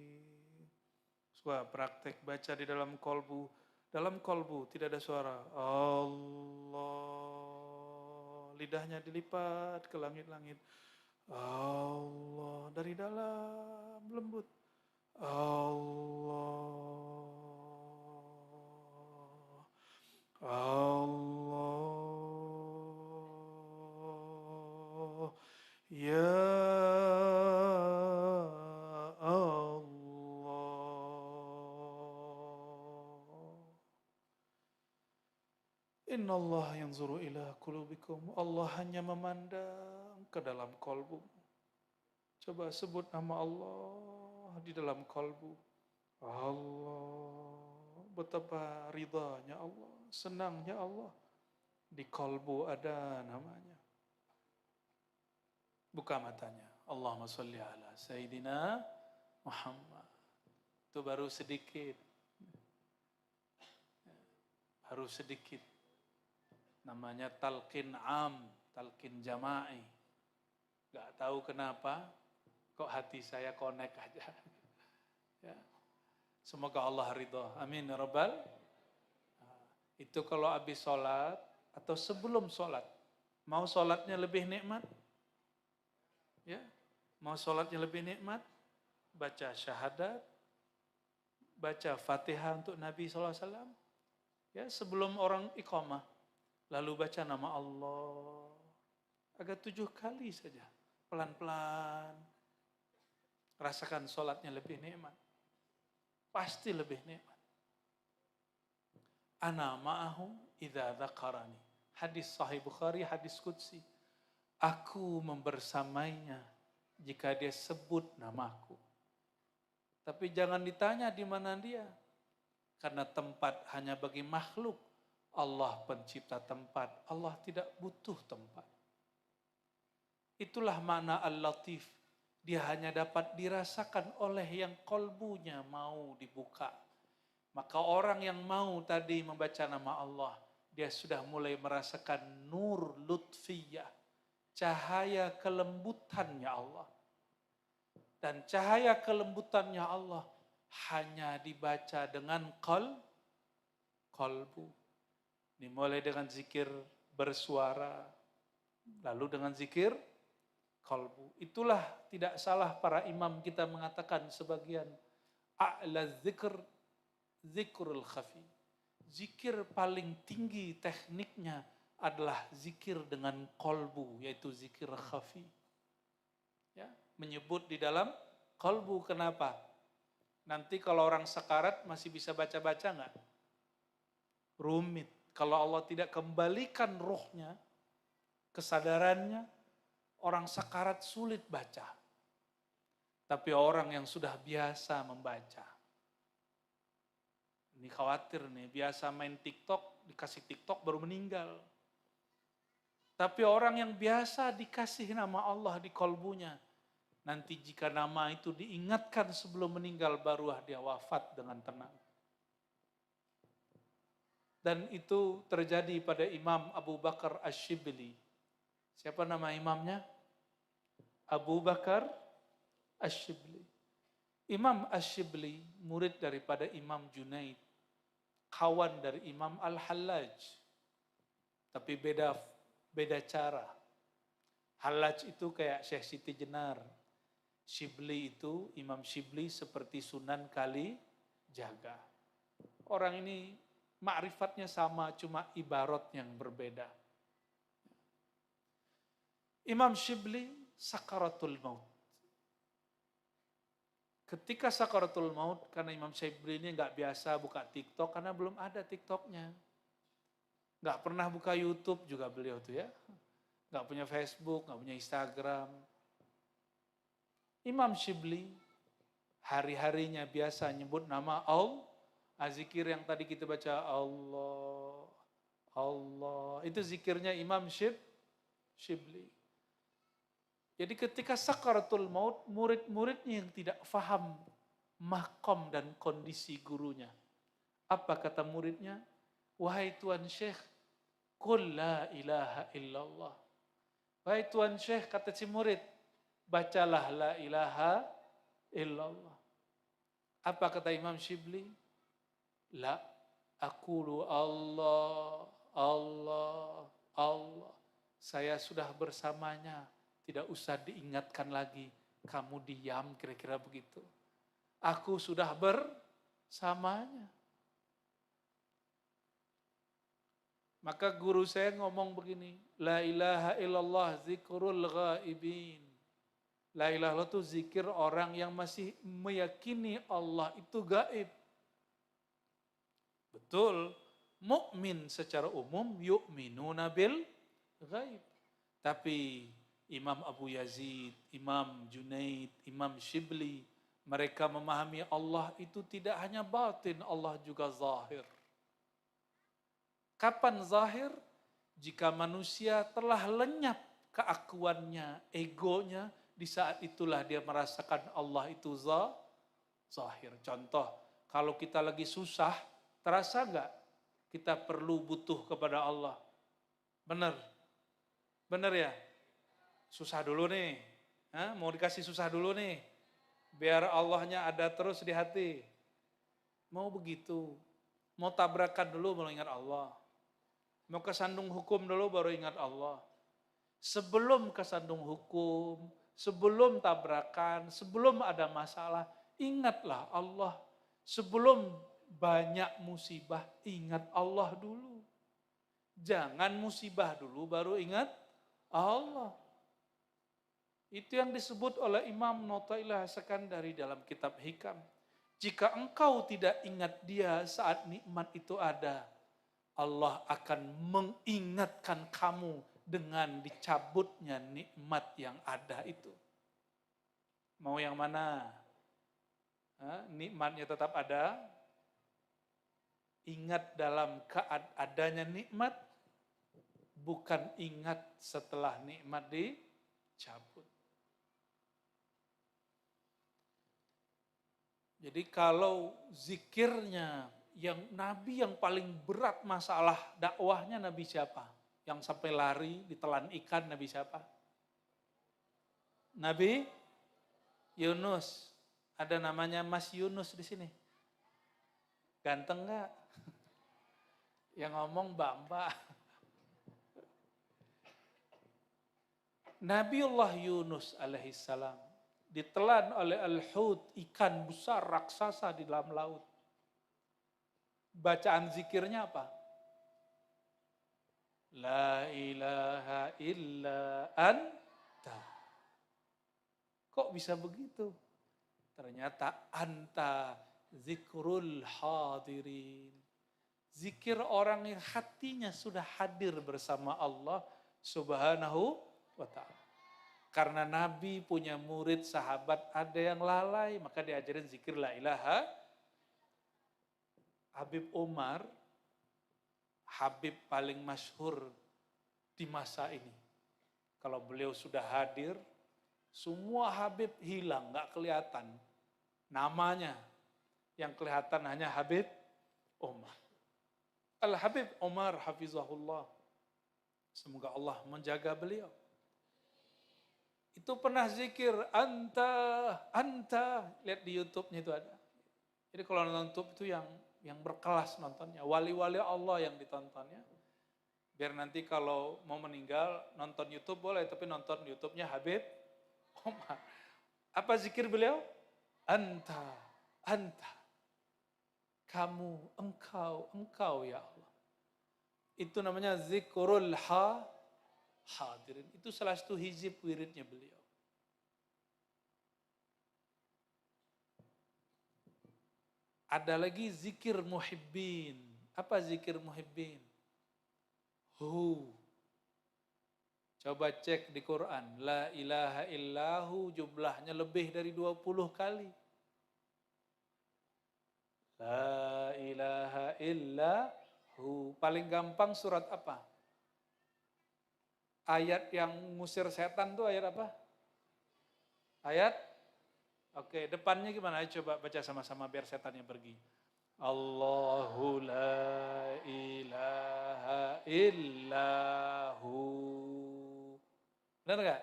Coba praktek baca di dalam kolbu. Dalam kolbu tidak ada suara. Allah. Lidahnya dilipat ke langit-langit. Allah. Dari dalam lembut. Allah. Allah. Ya Innallaha yanzuru ila qulubikum. Allah hanya memandang ke dalam kolbu. Coba sebut nama Allah di dalam kolbu. Allah. Betapa ridhanya Allah, senangnya Allah. Di kolbu ada namanya. Buka matanya. Allahumma sholli ala Sayyidina Muhammad. Itu baru sedikit. Baru sedikit. Namanya talqin am, talqin jama'i. Gak tahu kenapa, kok hati saya connect aja. Ya. Semoga Allah ridho. Amin ya Rabbal. Itu kalau habis sholat atau sebelum sholat. Mau sholatnya lebih nikmat? Ya. Mau sholatnya lebih nikmat? Baca syahadat. Baca Fatihah untuk Nabi SAW. Ya, sebelum orang iqamah. Lalu baca nama Allah. Agak 7 kali saja. Pelan-pelan. Rasakan sholatnya lebih nikmat. Pasti lebih nikmat. Ana ma'ahu idza dzakarani. Hadis Sahih Bukhari, hadis Qudsi. Aku membersamainya jika dia sebut namaku. Tapi jangan ditanya di mana dia. Karena tempat hanya bagi makhluk. Allah pencipta tempat. Allah tidak butuh tempat. Itulah makna Al-Latif. Dia hanya dapat dirasakan oleh yang kolbunya mau dibuka. Maka orang yang mau tadi membaca nama Allah, dia sudah mulai merasakan nur lutfiyah. Cahaya kelembutannya Allah. Dan cahaya kelembutannya Allah hanya dibaca dengan kolbu. Dimulai dengan zikir bersuara, lalu dengan zikir kalbu. Itulah tidak salah para imam kita mengatakan sebagian a'la zikr zikrul khafi. Zikir paling tinggi tekniknya adalah zikir dengan kalbu, yaitu zikir khafi. Ya, menyebut di dalam kalbu. Kenapa? Nanti kalau orang sekarat masih bisa baca-baca enggak? Rumit. Kalau Allah tidak kembalikan rohnya, kesadarannya, orang sakarat sulit baca. Tapi orang yang sudah biasa membaca, ini khawatir nih, biasa main TikTok, dikasih TikTok baru meninggal. Tapi orang yang biasa dikasih nama Allah di kolbunya, nanti jika nama itu diingatkan sebelum meninggal, barulah dia wafat dengan tenang. Dan itu terjadi pada Imam Abu Bakar Ash-Shibli. Siapa nama imamnya? Abu Bakar Ash-Shibli. Imam Ash-Shibli murid daripada Imam Junaid, kawan dari Imam Al-Hallaj. Tapi beda cara. Hallaj itu kayak Syekh Siti Jenar. Shibli itu, Imam Shibli seperti Sunan Kalijaga. Orang ini ma'rifatnya sama, cuma ibarat yang berbeda. Imam Shibli sakaratul maut. Ketika sakaratul maut, karena Imam Shibli ini nggak biasa buka TikTok, karena belum ada TikToknya. Nggak pernah buka YouTube juga beliau tuh ya. Nggak punya Facebook, nggak punya Instagram. Imam Shibli hari-harinya biasa nyebut nama Allah. Zikir yang tadi kita baca Allah, Allah. Itu zikirnya Imam Shibli. Jadi ketika sakaratul maut, murid-muridnya yang tidak faham makom dan kondisi gurunya. Apa kata muridnya? Wahai Tuan Syekh, qul la ilaha illallah. Wahai Tuan Syekh, kata si murid, bacalah la ilaha illallah. Apa kata Imam Shibli? La, aqulu Allah, Allah, Allah. Saya sudah bersamanya, tidak usah diingatkan lagi. Kamu diam, kira-kira begitu. Aku sudah bersamanya. Maka guru saya ngomong begini, la ilaha illallah zikrul ghaibin. La ilaha illallah itu zikir orang yang masih meyakini Allah itu gaib. Betul, mukmin secara umum yu'minuna bil ghaib. Tapi Imam Abu Yazid, Imam Junaid, Imam Shibli, mereka memahami Allah itu tidak hanya batin, Allah juga zahir. Kapan zahir? Jika manusia telah lenyap keakuannya, egonya, di saat itulah dia merasakan Allah itu zahir. Contoh, kalau kita lagi susah, terasa enggak kita perlu butuh kepada Allah? Benar? Benar ya? Susah dulu nih. Mau dikasih susah dulu nih. Biar Allahnya ada terus di hati. Mau begitu. Mau tabrakan dulu baru ingat Allah. Mau kesandung hukum dulu baru ingat Allah. Sebelum kesandung hukum, sebelum tabrakan, sebelum ada masalah, ingatlah Allah. Sebelum banyak musibah, ingat Allah dulu. Jangan musibah dulu baru ingat Allah. Itu yang disebut oleh Imam Notailah Sekandari dalam kitab Hikam. Jika engkau tidak ingat dia saat nikmat itu ada, Allah akan mengingatkan kamu dengan dicabutnya nikmat yang ada itu. Mau yang mana? Nikmatnya tetap ada. Ingat dalam adanya nikmat, bukan ingat setelah nikmat dicabut. Jadi kalau zikirnya yang Nabi yang paling berat masalah dakwahnya Nabi siapa? Yang sampai lari ditelan ikan Nabi siapa? Nabi Yunus. Ada namanya Mas Yunus di sini. Ganteng enggak? Yang ngomong Mbak. Nabiullah Yunus alaihissalam ditelan oleh al-hut, ikan besar raksasa di dalam laut. Bacaan zikirnya apa? La ilaha illa anta. Kok bisa begitu? Ternyata anta zikrul hadirin. Zikir orang yang hatinya sudah hadir bersama Allah Subhanahu wa ta'ala. Karena Nabi punya murid, sahabat, ada yang lalai, maka diajarin zikir la ilaha. Habib Umar, Habib paling masyhur di masa ini. Kalau beliau sudah hadir, semua Habib hilang, gak kelihatan. Namanya yang kelihatan hanya Habib Umar. Al-Habib Umar hafizahullah. Semoga Allah menjaga beliau. Itu pernah zikir, anta. Lihat di YouTube-nya itu ada. Jadi kalau nonton YouTube itu yang berkelas nontonnya. Wali-wali Allah yang ditontonnya. Biar nanti kalau mau meninggal, nonton YouTube boleh. Tapi nonton YouTube-nya Habib Umar. Apa zikir beliau? Anta. Kamu, engkau ya Allah. Itu namanya zikrul hadirin. Itu salah satu hizib wiridnya beliau. Ada lagi zikir muhibbin. Apa zikir muhibbin? Coba cek di Quran. La ilaha illahu jumlahnya lebih dari 20 kali. La ilaha illahu. Paling gampang surat apa? Ayat yang ngusir setan tuh ayat apa? Ayat? Oke, depannya gimana? Ayo coba baca sama-sama biar setannya pergi. Allahu la ilaha illahu. Benar gak?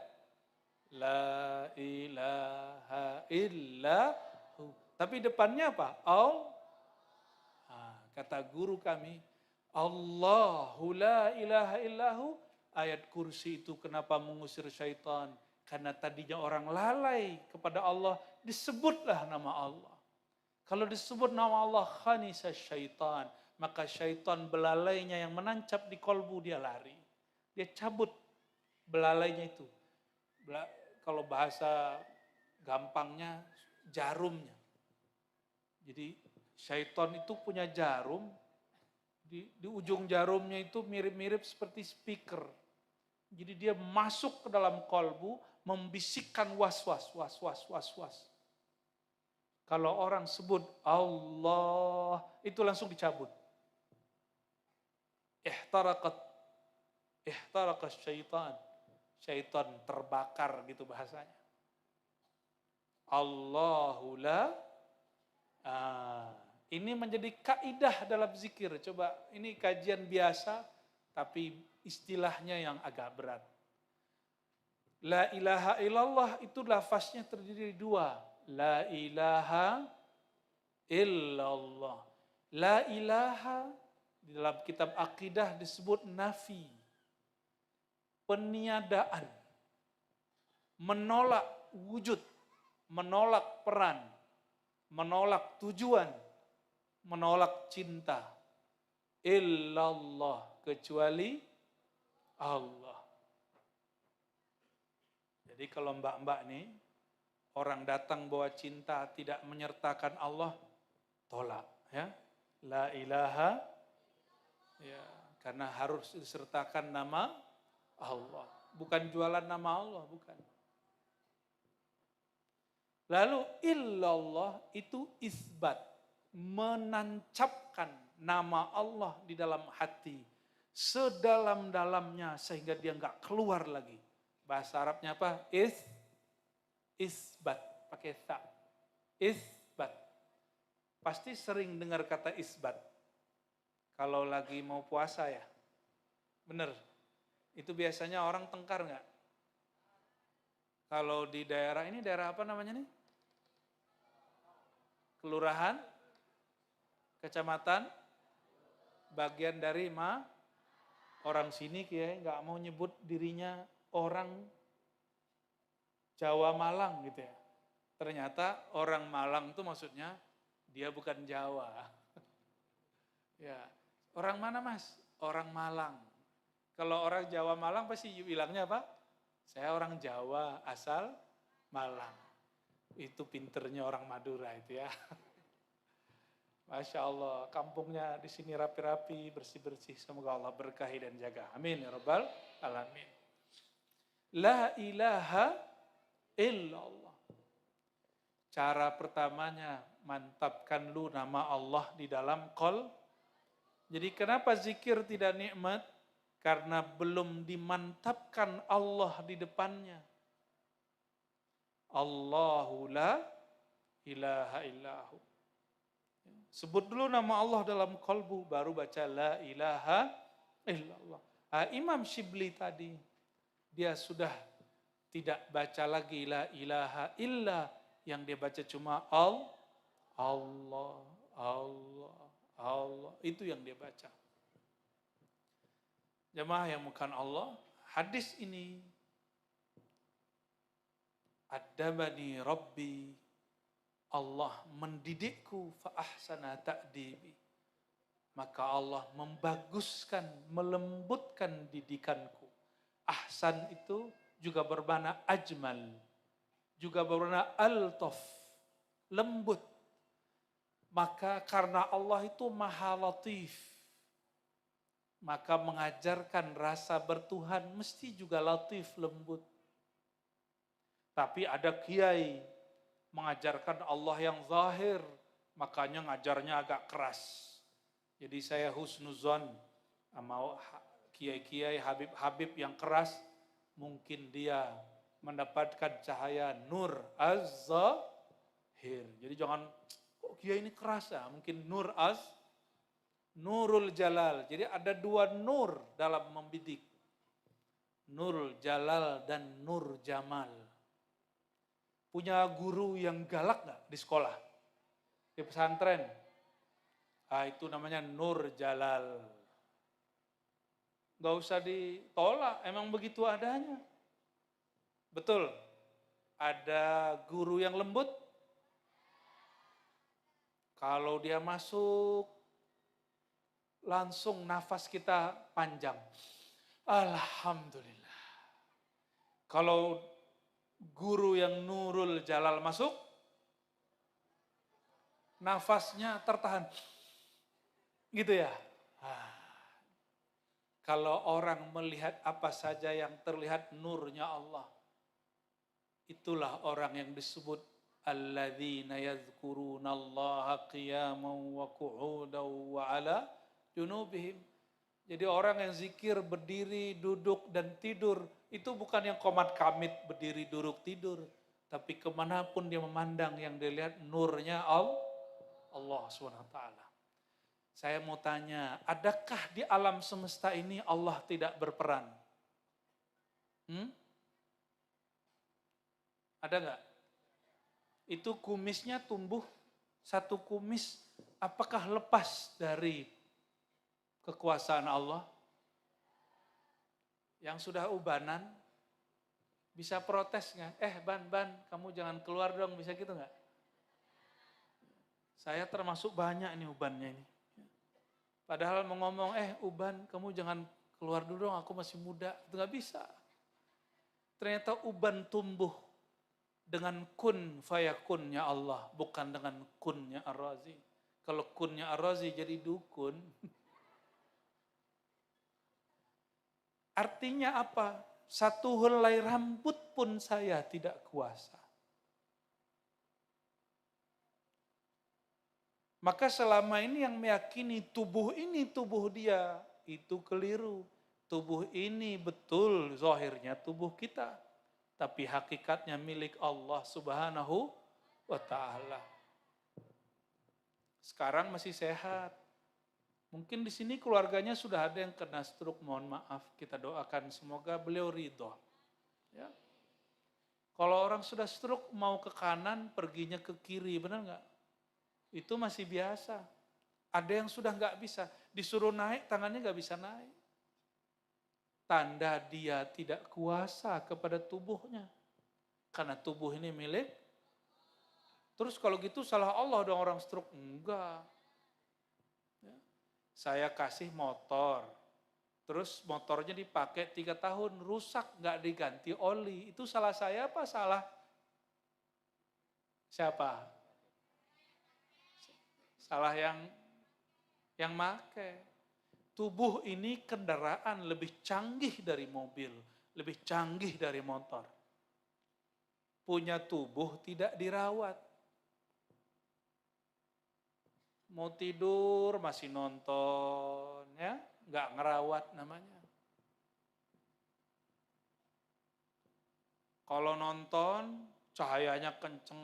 La ilaha illahu. Tapi depannya apa? Kata guru kami, Allahu la ilaha illahu, ayat kursi itu kenapa mengusir syaitan? Karena tadinya orang lalai kepada Allah, disebutlah nama Allah. Kalau disebut nama Allah, khanisa syaitan, maka syaitan belalainya yang menancap di kolbu dia lari. Dia cabut belalainya itu. Kalau bahasa gampangnya, jarumnya. Jadi syaitan itu punya jarum, di ujung jarumnya itu mirip-mirip seperti speaker. Jadi dia masuk ke dalam kolbu, membisikkan was-was. Kalau orang sebut Allah, itu langsung dicabut. Ihtarakat syaitan. Syaitan terbakar gitu bahasanya. Allahu la. Ini menjadi kaidah dalam zikir. Coba ini kajian biasa, tapi istilahnya yang agak berat. La ilaha illallah itu lafaznya terdiri dari dua. La ilaha illallah. La ilaha di dalam kitab akidah disebut nafi. Peniadaan. Menolak wujud. Menolak peran. Menolak tujuan. Menolak cinta. Illallah. Kecuali Allah. Jadi kalau mbak-mbak nih, orang datang bawa cinta tidak menyertakan Allah, tolak. Ya, la ilaha, ya, karena harus disertakan nama Allah. Bukan jualan nama Allah, bukan. Lalu illallah itu isbat, menancapkan nama Allah di dalam hati sedalam-dalamnya sehingga dia nggak keluar lagi. Bahasa Arabnya apa? Isbat, pakai ta. Isbat. Pasti sering dengar kata isbat. Kalau lagi mau puasa ya. Bener. Itu biasanya orang tengkar nggak? Kalau di daerah ini, daerah apa namanya nih? Kelurahan, kecamatan, bagian dari orang sini kayak nggak mau nyebut dirinya orang Jawa Malang gitu ya. Ternyata orang Malang itu maksudnya dia bukan Jawa. Ya, orang mana mas? Orang Malang. Kalau orang Jawa Malang pasti bilangnya apa? Saya orang Jawa asal Malang. Itu pinternya orang Madura itu ya. Masya Allah, kampungnya di sini rapi-rapi, bersih-bersih. Semoga Allah berkahi dan jaga. Amin ya rabbal alamin. La ilaha illallah. Cara pertamanya, mantapkan lu nama Allah di dalam qol. Jadi kenapa zikir tidak nikmat? Karena belum dimantapkan Allah di depannya. Allahu la ilaha illahu. Sebut dulu nama Allah dalam kolbu, baru baca la ilaha illallah. Imam Shibli tadi, dia sudah tidak baca lagi la ilaha illa, yang dia baca cuma Allah, Allah, Allah. Itu yang dia baca. Jemaah yang bukan Allah, hadis ini, Adabani Rabbi, Allah mendidikku fa ahsana ta'dibi. Maka Allah membaguskan, melembutkan didikanku. Ahsan itu juga bermakna ajmal, juga bermakna altaf, lembut. Maka karena Allah itu maha latif, maka mengajarkan rasa bertuhan mesti juga latif, lembut. Tapi ada kiai mengajarkan Allah yang zahir, makanya ngajarnya agak keras. Jadi saya husnuzon sama kiai-kiai, habib-habib yang keras, mungkin dia mendapatkan cahaya nur az-zahir. Jadi jangan, kok kiai ini keras ya, mungkin nurul jalal. Jadi ada dua nur dalam membidik. Nurul jalal dan nur jamal. Punya guru yang galak gak di sekolah? Di pesantren? Itu namanya Nur Jalal. Gak usah ditolak, emang begitu adanya. Betul, ada guru yang lembut. Kalau dia masuk, langsung nafas kita panjang. Alhamdulillah. Kalau guru yang Nurul Jalal masuk, nafasnya tertahan. Gitu ya. Kalau orang melihat apa saja yang terlihat nurnya Allah, itulah orang yang disebut alladzina yadhkurunallaha qiyaman wa qu'udan wa ala junubihim. Jadi orang yang zikir berdiri, duduk, dan tidur, itu bukan yang komat kamit berdiri, duduk, tidur. Tapi kemanapun dia memandang, yang dilihat nurnya Allah SWT. Saya mau tanya, adakah di alam semesta ini Allah tidak berperan? Ada nggak? Itu kumisnya tumbuh, satu kumis, apakah lepas dari kekuasaan Allah? Yang sudah ubanan, bisa protes nggak? Ban, kamu jangan keluar dong, bisa gitu nggak? Saya termasuk banyak nih ubannya ini. Padahal mau ngomong, uban kamu jangan keluar dulu dong, aku masih muda. Itu nggak bisa. Ternyata uban tumbuh dengan kun fayakunnya Allah, bukan dengan kunnya Ar-Razi. Kalau kunnya Ar-Razi jadi dukun. Artinya apa? Satu helai rambut pun saya tidak kuasa. Maka selama ini yang meyakini tubuh ini tubuh dia, itu keliru. Tubuh ini betul zahirnya tubuh kita. Tapi hakikatnya milik Allah Subhanahu wa ta'ala. Sekarang masih sehat. Mungkin di sini keluarganya sudah ada yang kena stroke, mohon maaf, kita doakan semoga beliau ridho. Ya. Kalau orang sudah stroke mau ke kanan, perginya ke kiri, benar nggak? Itu masih biasa. Ada yang sudah nggak bisa, disuruh naik, tangannya nggak bisa naik. Tanda dia tidak kuasa kepada tubuhnya. Karena tubuh ini milik. Terus kalau gitu salah Allah dong orang stroke? Enggak. Saya kasih motor, terus motornya dipakai 3 tahun, rusak, nggak diganti oli. Itu salah saya apa salah siapa? Salah yang make. Tubuh ini kendaraan lebih canggih dari mobil, lebih canggih dari motor. Punya tubuh tidak dirawat. Mau tidur masih nonton, ya, nggak ngerawat namanya. Kalau nonton cahayanya kenceng,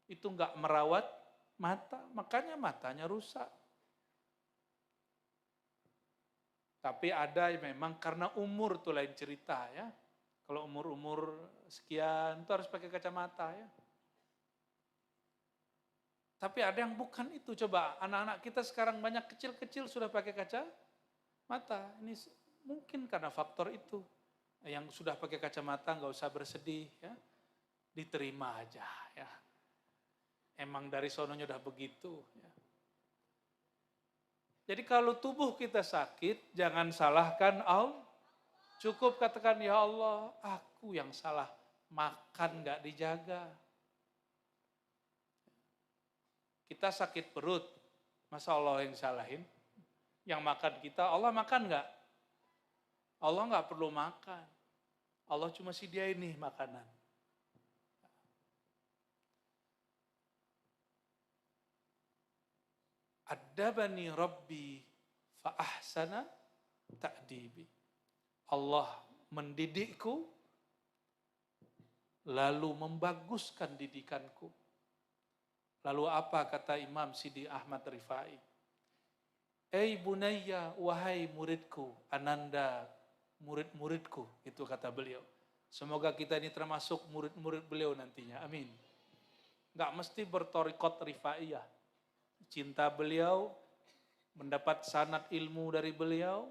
itu nggak merawat mata, makanya matanya rusak. Tapi ada memang karena umur tuh lain cerita ya. Kalau umur-umur sekian itu harus pakai kacamata ya. Tapi ada yang bukan itu. Coba anak-anak kita sekarang banyak kecil-kecil sudah pakai kacamata. Ini mungkin karena faktor itu. Yang sudah pakai kacamata nggak usah bersedih ya. Diterima aja ya. Emang dari sononya udah begitu ya. Jadi kalau tubuh kita sakit, jangan salahkan Allah. Cukup katakan, ya Allah, aku yang salah. Makan gak dijaga. Kita sakit perut, masa Allah yang salahin? Yang makan kita, Allah makan gak? Allah gak perlu makan. Allah cuma sediain nih makanan. Adabani Rabbi fa ahsana ta'dibi. Allah mendidikku lalu membaguskan didikanku. Lalu apa kata Imam Sidi Ahmad Rifai? Ei bunayya, wahai muridku, ananda murid-muridku, itu kata beliau. Semoga kita ini termasuk murid-murid beliau nantinya, amin. Gak mesti bertorikot rifaiyah. Cinta beliau, mendapat sanad ilmu dari beliau,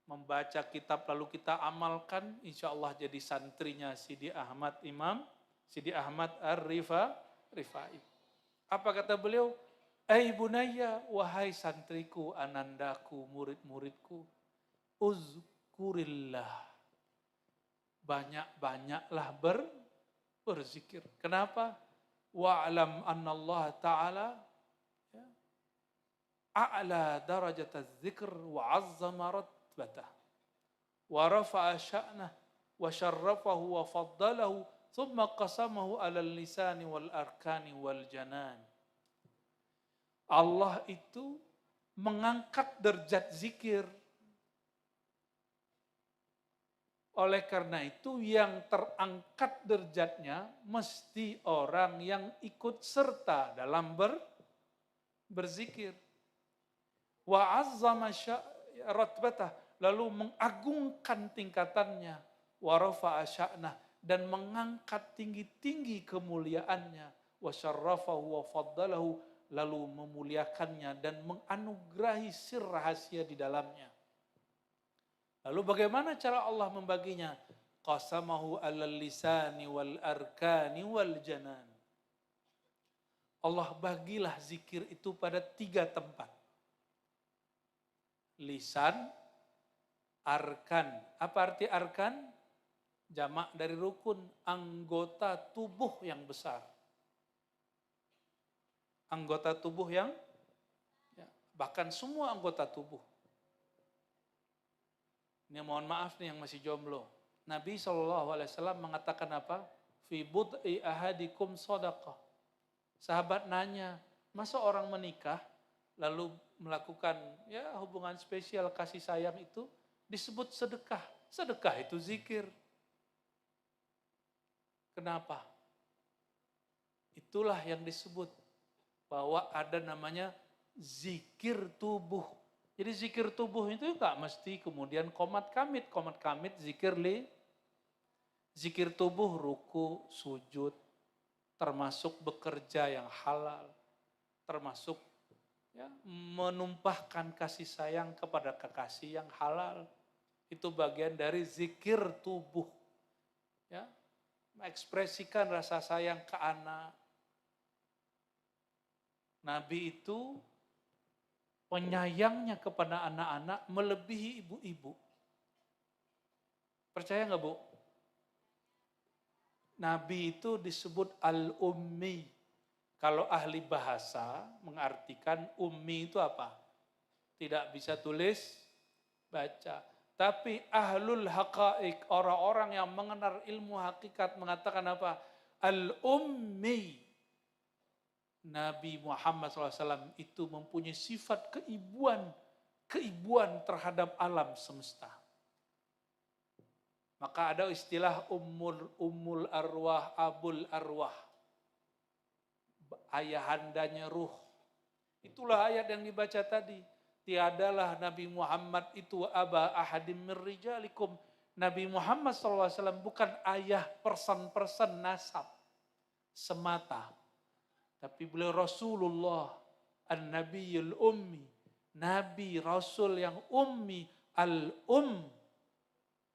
membaca kitab lalu kita amalkan, insya Allah jadi santrinya Sidi Ahmad Imam, Sidi Ahmad Rifai. Apa kata beliau? Ai bunayya, wahai santriku, anandaku, murid-muridku, uzkurillah. Banyak-banyaklah berzikir. Kenapa? Wa'alam anna Allah Ta'ala a'la darajat az-zikr wa 'azzama ratbatah wa rafa'a sya'nah wa syarrafahu wa faddalahu thumma qasamahu 'ala al-lisani wal arkani wal janan. Allah itu mengangkat derajat zikir. Oleh karena itu yang terangkat derajatnya mesti orang yang ikut serta dalam berzikir. Wa azzama ratbatah, lalu mengagungkan tingkatannya, wa rafa'a sya'nah, dan mengangkat tinggi-tinggi kemuliaannya, wa syarrafahu wa faddalahu, lalu memuliakannya dan menganugerahi sir rahasia di dalamnya. Lalu bagaimana cara Allah membaginya? Qasamahu 'alal lisani wal arkani wal janan. Allah bagilah zikir itu pada 3 tempat. Lisan, arkan. Apa arti arkan? Jamak dari rukun, anggota tubuh yang besar. Anggota tubuh yang, bahkan semua anggota tubuh. Ini mohon maaf nih yang masih jomblo. Nabi SAW mengatakan apa? Fi bud'i ahadikum shadaqah. Sahabat nanya, masa orang menikah lalu melakukan hubungan spesial kasih sayang itu disebut sedekah. Sedekah itu zikir. Kenapa? Itulah yang disebut bahwa ada namanya zikir tubuh. Jadi zikir tubuh itu enggak mesti kemudian komat kamit. Komat kamit zikir zikir tubuh, ruku, sujud, termasuk bekerja yang halal, termasuk menumpahkan kasih sayang kepada kekasih yang halal. Itu bagian dari zikir tubuh. Ya, mengekspresikan rasa sayang ke anak. Nabi itu penyayangnya kepada anak-anak melebihi ibu-ibu. Percaya nggak Bu? Nabi itu disebut al-ummi. Kalau ahli bahasa mengartikan ummi itu apa? Tidak bisa tulis, baca. Tapi ahlul haqa'iq, orang-orang yang mengenal ilmu hakikat mengatakan apa? Al-ummi. Nabi Muhammad SAW itu mempunyai sifat keibuan terhadap alam semesta. Maka ada istilah ummul arwah, abul arwah. Ayahandanya ruh. Itulah ayat yang dibaca tadi. Tiadalah Nabi Muhammad itu aba ahadim min rijalikum. Nabi Muhammad SAW bukan ayah person nasab semata. Tapi beliau Rasulullah, an-nabiyul ummi. Nabi Rasul yang ummi, al-um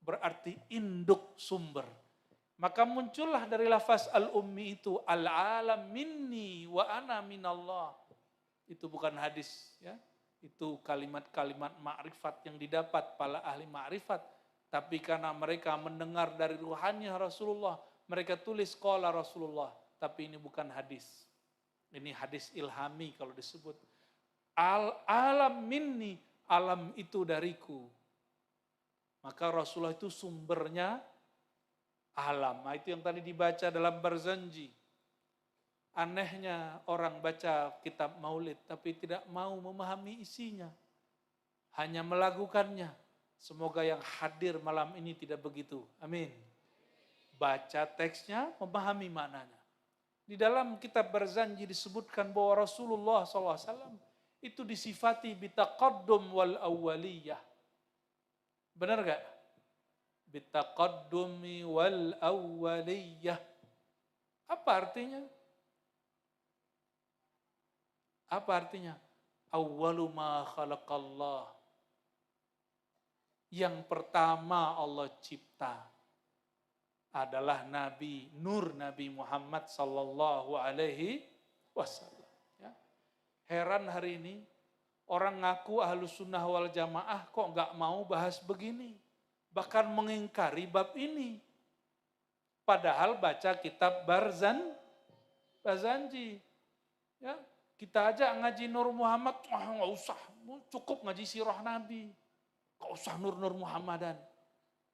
berarti induk sumber. Maka muncullah dari lafaz al-ummi itu al-alam minni wa ana minallah. Itu bukan hadis, ya. Itu kalimat-kalimat ma'rifat yang didapat para ahli ma'rifat. Tapi karena mereka mendengar dari ruhannya Rasulullah, mereka tulis qala Rasulullah. Tapi ini bukan hadis. Ini hadis ilhami kalau disebut. Al-alam minni, alam itu dariku. Maka Rasulullah itu sumbernya alam. Nah, itu yang tadi dibaca dalam Barzanji. Anehnya orang baca kitab maulid tapi tidak mau memahami isinya. Hanya melakukannya. Semoga yang hadir malam ini tidak begitu. Amin. Baca teksnya, memahami maknanya. Di dalam kitab Barzanji disebutkan bahwa Rasulullah SAW itu disifati bitaqaddum wal awwaliyah. Benar gak? Bitaqaddumi wal awwaliyah. Apa artinya? Apa artinya? Awwalu ma khalaqallah. Yang pertama Allah cipta adalah Nabi, Nur Nabi Muhammad sallallahu alaihi wasallam. Ya. Heran hari ini, orang ngaku Ahlus Sunnah wal Jamaah kok nggak mau bahas begini. Bahkan mengingkari bab ini. Padahal baca kitab Barzanji. Ya. Kita aja ngaji Nur Muhammad, nggak usah, cukup ngaji sirah Nabi. Nggak usah Nur Muhammadan.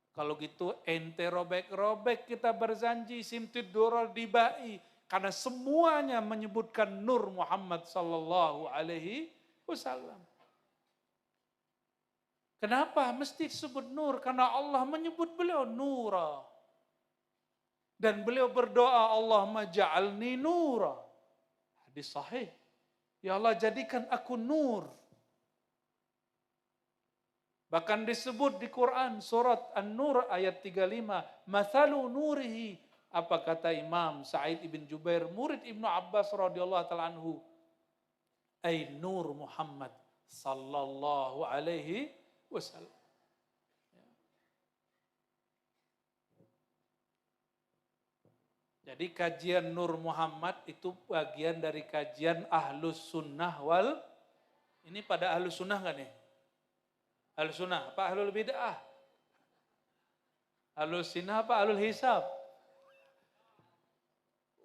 Kalau gitu ente robek-robek kita Barzanji, Simtid Durul Dibai. Karena semuanya menyebutkan Nur Muhammad sallallahu alaihi wasallam. Kenapa mesti disebut Nur? Karena Allah menyebut beliau Nura. Dan beliau berdoa, Allahumma ja'alni Nura. Hadis sahih. Ya Allah jadikan aku nur. Bahkan disebut di Quran surat An-Nur ayat 35. Mathalu nurihi. Apa kata Imam Sa'id ibn Jubair, murid Ibnu Abbas radhiyallahu ta'ala anhu. Ay nur Muhammad sallallahu alaihi wasallam. Jadi kajian Nur Muhammad itu bagian dari kajian Ahlus Sunnah wal. Ini pada Ahlus Sunnah kan nih? Ahlus Sunnah apa Ahlul Bid'ah? Ahlus Sunnah apa Ahlul Hisab?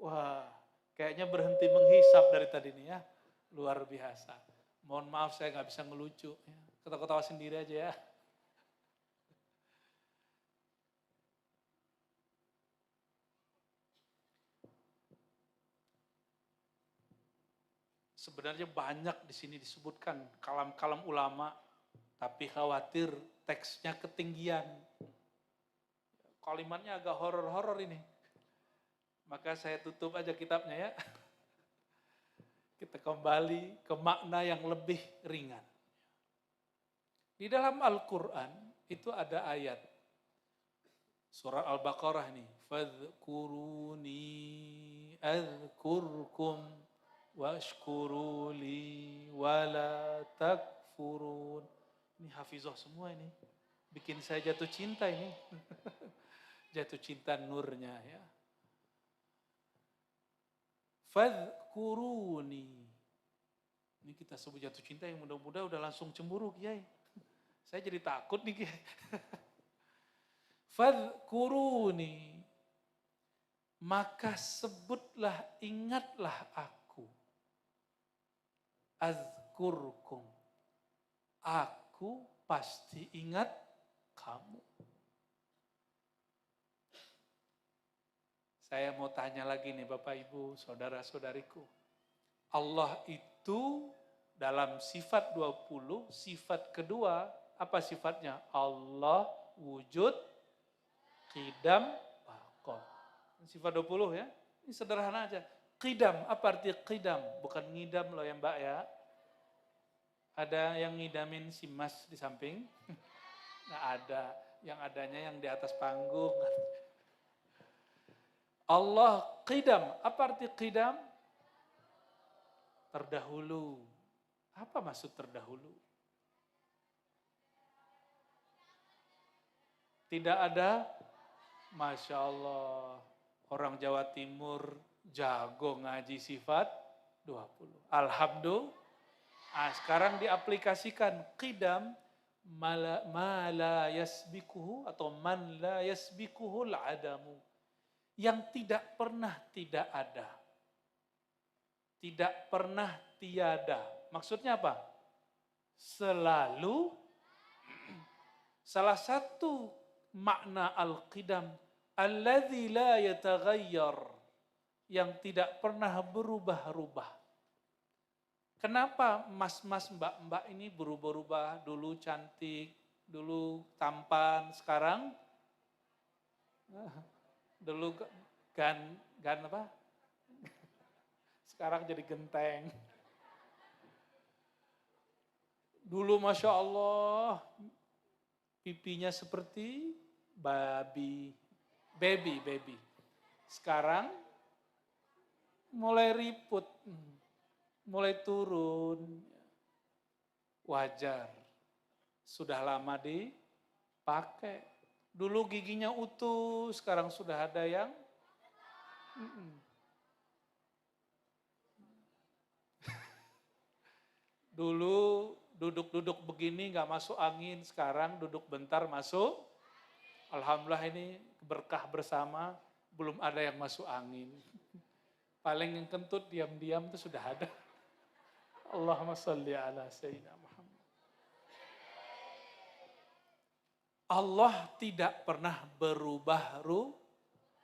Wah, kayaknya berhenti menghisap dari tadi nih ya. Luar biasa. Mohon maaf saya nggak bisa ngelucu. Ketawa-ketawa sendiri aja ya. Sebenarnya banyak di sini disebutkan kalam-kalam ulama, tapi khawatir teksnya ketinggian. Kalimatnya agak horor-horor ini. Maka saya tutup aja kitabnya ya. Kita kembali ke makna yang lebih ringan. Di dalam Al-Quran itu ada ayat. Surah Al-Baqarah nih. Fadhkuruni adhkurkum. Washkuruli wala takfurun. Ini hafizah semua ini. Bikin saya jatuh cinta ini. Jatuh cinta nurnya ya. Fadhkuruni. Ini kita sebut jatuh cinta yang mudah-mudahan udah langsung cemburu Kiai. Saya jadi takut nih Kiai. Fadhkuruni. Maka sebutlah, ingatlah aku. azkurkum. Aku pasti ingat kamu. Saya mau tanya lagi nih Bapak Ibu, saudara-saudariku. Allah itu dalam sifat 20, sifat kedua, apa sifatnya? Allah wujud, qidam, baqo. Sifat 20 ya, ini sederhana aja. Qidam, apa arti qidam? Bukan ngidam loh ya Mbak ya. Ada yang ngidamin si Mas di samping? Nggak ada, yang adanya yang di atas panggung. Allah qidam. Apa arti qidam? Terdahulu. Apa maksud terdahulu? Tidak ada, Masya Allah, orang Jawa Timur jago ngaji sifat 20. Alhamdulillah. Sekarang diaplikasikan qidam ma la yasbikuhu atau man la yasbikuhul adamu. Yang tidak pernah tidak ada. Tidak pernah tiada. Maksudnya apa? Selalu. Salah satu makna al-qidam. Alladzi la yataghayyar. Yang tidak pernah berubah-ubah. Kenapa mas-mas mbak-mbak ini berubah-ubah? Dulu cantik, dulu tampan, sekarang dulu gan apa? Sekarang jadi genteng. Dulu Masya Allah, pipinya seperti baby. Sekarang mulai riput, mulai turun. Wajar, sudah lama dipakai. Dulu giginya utuh, sekarang sudah ada yang dulu duduk-duduk begini nggak masuk angin, sekarang duduk bentar masuk. Alhamdulillah ini berkah bersama, belum ada yang masuk angin. Paling yang kentut diam-diam itu sudah ada. Allahumma sholli ala sayyidina Muhammad. Allah tidak pernah berubah-ubah.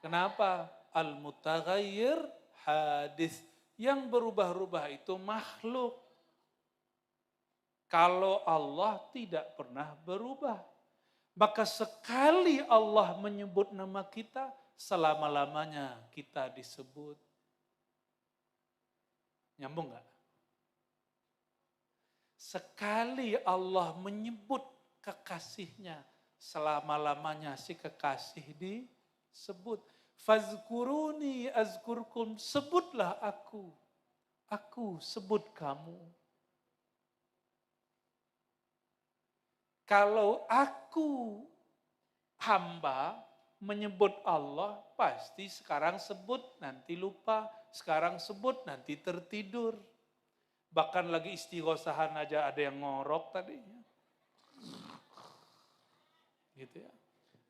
Kenapa? Al-mutaghayyir hadis. Yang berubah-ubah itu makhluk. Kalau Allah tidak pernah berubah. Maka sekali Allah menyebut nama kita, selama-lamanya kita disebut. Nyambung gak? Sekali Allah menyebut kekasihnya, selama-lamanya si kekasih disebut. Fazkuruni azkurkum, sebutlah aku sebut kamu. Kalau aku hamba menyebut Allah, pasti sekarang sebut, nanti lupa, sekarang sebut, nanti tertidur. Bahkan lagi istighosahan aja ada yang ngorok tadi. Gitu ya.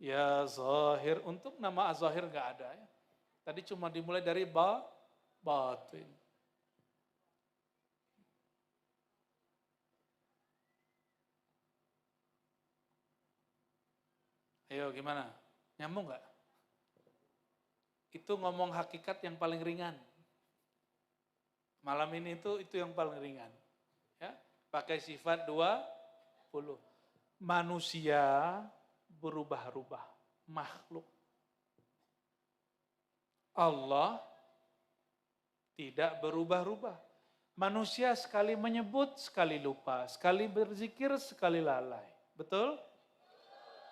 Ya zahir, untuk nama zahir nggak ada ya. Tadi cuma dimulai dari batin. Ayo gimana? Nyambung nggak? Itu ngomong hakikat yang paling ringan. Malam ini itu yang paling ringan. Ya, pakai sifat 20. Manusia berubah-ubah, makhluk. Allah tidak berubah-ubah. Manusia sekali menyebut, sekali lupa. Sekali berzikir, sekali lalai. Betul?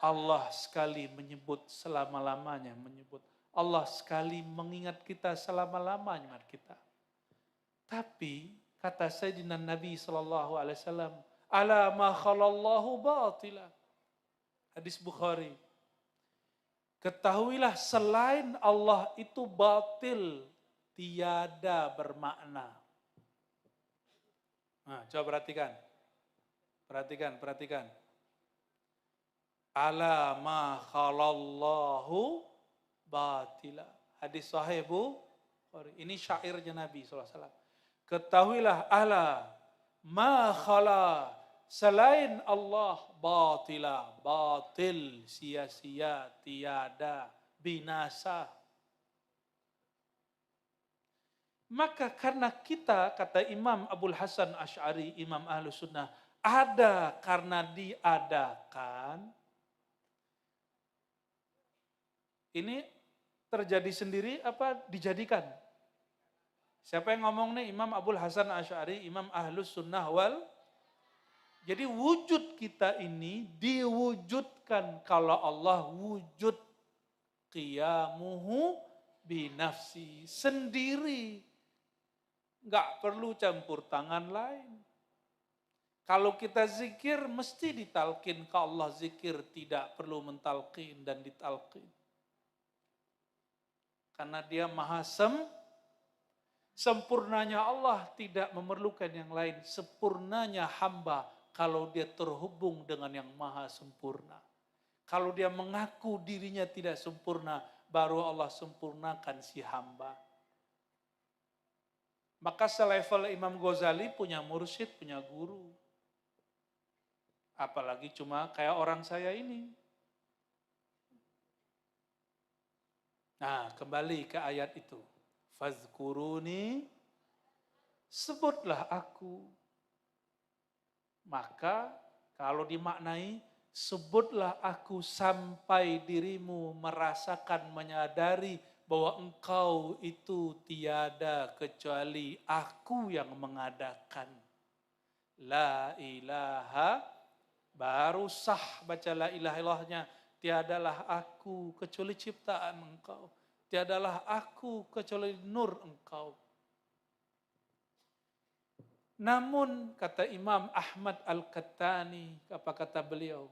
Allah sekali menyebut, selama-lamanya menyebut. Allah sekali mengingat kita, selama-lamanya mengingat kita. Tapi kata Sayyidina Nabi SAW, ala ma khalallahu batila. Hadis Bukhari. Ketahuilah selain Allah itu batil, tiada bermakna. Nah, coba perhatikan. Perhatikan. Ala ma khalallahu batila. Hadis sahih Bukhari. Ini syairnya Nabi SAW. Ketahuilah ala ma khala, selain Allah batila, batil, sia-sia, tiada, binasa. Maka karena kita, kata Imam Abul Hasan Asy'ari, Imam Ahlus Sunnah, ada karena diadakan, ini terjadi sendiri apa dijadikan? Siapa yang ngomong nih? Imam Abul Hasan Asy'ari, Imam Ahlus Sunnah wal. Jadi wujud kita ini diwujudkan kalau Allah wujud qiyamuhu binafsi, sendiri. Nggak perlu campur tangan lain. Kalau kita zikir mesti ditalkin, kalau Allah zikir tidak perlu mentalkin dan ditalkin. Karena dia maha sempurnanya Allah tidak memerlukan yang lain. Sempurnanya hamba kalau dia terhubung dengan yang maha sempurna. Kalau dia mengaku dirinya tidak sempurna, baru Allah sempurnakan si hamba. Maka selevel Imam Ghazali punya mursyid, punya guru. Apalagi cuma kayak orang saya ini. Nah, kembali ke ayat itu. Fazkuruni, sebutlah aku. Maka kalau dimaknai, sebutlah aku sampai dirimu merasakan, menyadari bahwa engkau itu tiada kecuali aku yang mengadakan. La ilaha, baru sah baca la ilaha illallahnya. Tiadalah aku kecuali ciptaan engkau. Tiadalah aku kecuali nur engkau. Namun kata Imam Ahmad Al-Kattani, apa kata beliau?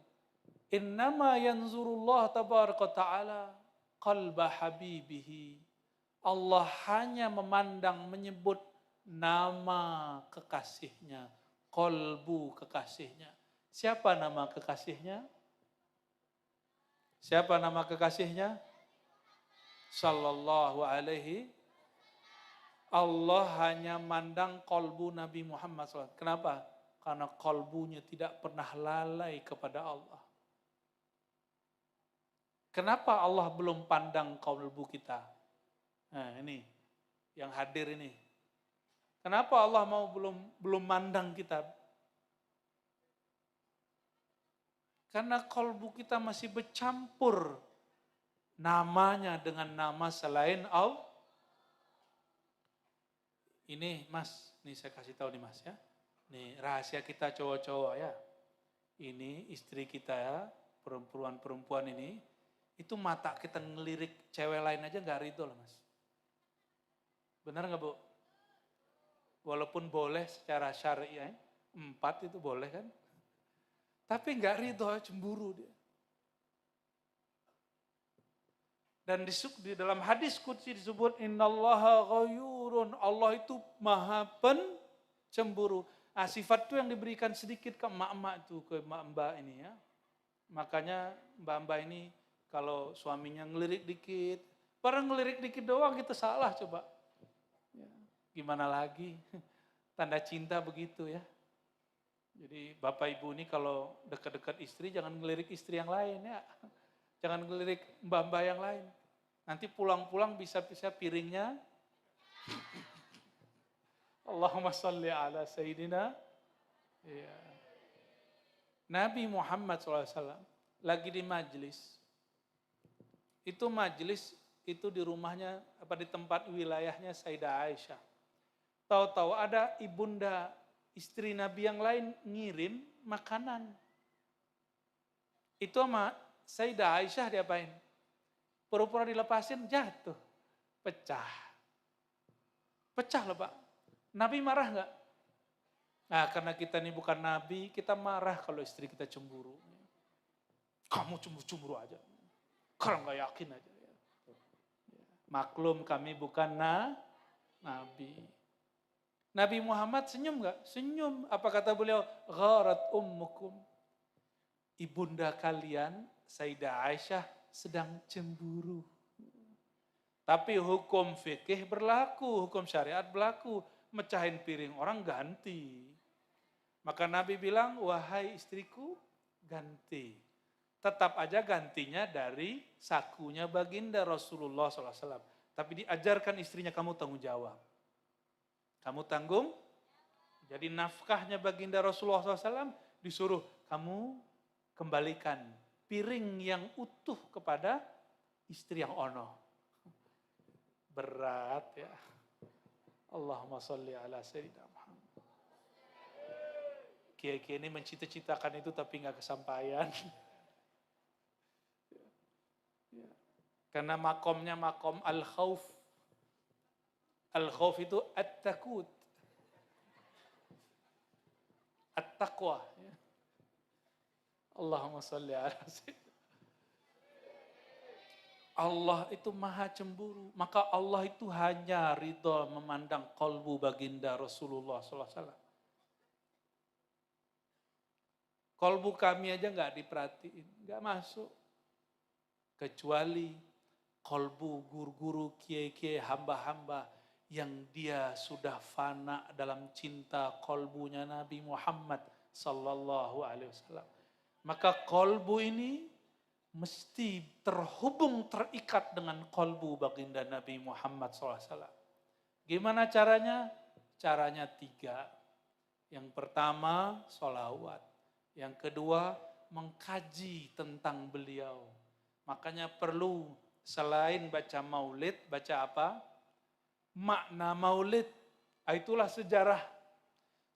Innama yanzurullah tabaraka ta'ala qalba habibihi. Allah hanya memandang, menyebut nama kekasihnya. Qalbu kekasihnya. Siapa nama kekasihnya? Siapa nama kekasihnya? Sallallahu alaihi. Allah hanya mandang kolbu Nabi Muhammad SAW. Kenapa? Karena kolbunya tidak pernah lalai kepada Allah. Kenapa Allah belum pandang kolbu kita? Nah ini, yang hadir ini. Kenapa Allah mau belum mandang kita? Karena kolbu kita masih bercampur namanya dengan nama selain Allah. Ini mas, nih saya kasih tahu nih mas ya. Nih rahasia kita cowok-cowok ya. Ini istri kita ya, perempuan-perempuan ini. Itu mata kita ngelirik cewek lain aja gak ridho loh mas. Benar gak bu? Walaupun boleh secara syariah, 4 itu boleh kan. Tapi gak ridho, cemburu dia. Dan di dalam hadis qudsi disebut innallaha ghayurun, Allah itu maha pencemburu. Nah, sifat itu yang diberikan sedikit ke emak-emak itu, ke mbak-mbak ini ya. Makanya mbak-mbak ini kalau suaminya ngelirik dikit, barang ngelirik dikit doang kita salah coba. Ya, gimana lagi? Tanda cinta begitu ya. Jadi bapak ibu ini kalau dekat-dekat istri jangan ngelirik istri yang lain ya. Jangan ngelirik mbak-mbak yang lain. Nanti pulang-pulang bisa-bisa piringnya. Allahumma salli ala Sayyidina. Ya. Nabi Muhammad SAW lagi di majlis. Itu majlis itu di rumahnya, apa di tempat wilayahnya Sayyidah Aisyah. Tahu-tahu ada ibunda istri Nabi yang lain ngirim makanan. Itu sama Sayyidah Aisyah diapain? Pura-pura dilepasin, jatuh. Pecah. Pecah loh Pak. Nabi marah nggak? Nah karena kita ini bukan Nabi, kita marah kalau istri kita cemburu. Kamu cemburu aja. Kalau nggak yakin aja. Maklum kami bukan Nabi. Nabi Muhammad senyum nggak? Senyum. Apa kata beliau? Gharat ummukum. Ibunda kalian, Sayyidah Aisyah, sedang cemburu. Tapi hukum fikih berlaku, hukum syariat berlaku. Mecahin piring orang ganti. Maka Nabi bilang, wahai istriku, ganti. Tetap aja gantinya dari sakunya baginda Rasulullah SAW. Tapi diajarkan istrinya, kamu tanggung jawab. Kamu tanggung, jadi nafkahnya baginda Rasulullah SAW disuruh kamu kembalikan piring yang utuh kepada istri yang ono. Berat ya. Allahumma sholli ala sayyidina Muhammad. Kiai-kiai ini mencita-citakan itu tapi nggak kesampaian. Karena makomnya makom al-khawf. Al-khawf itu at-takut. At-taqwa. Allahumma salli ala sayyidina. Allah itu maha cemburu. Maka Allah itu hanya ridha memandang qalbu baginda Rasulullah SAW. Qalbu kami aja nggak diperhatiin, nggak masuk. Kecuali qalbu guru-guru, kiai-kiai, hamba-hamba yang dia sudah fana dalam cinta qalbunya Nabi Muhammad sallallahu alaihi wasallam. Maka qalbu ini mesti terhubung, terikat dengan qalbu baginda Nabi Muhammad SAW. Gimana caranya? Caranya 3. Yang pertama, sholawat. Yang kedua, mengkaji tentang beliau. Makanya perlu selain baca maulid, baca apa? Makna maulid. Itulah sejarah.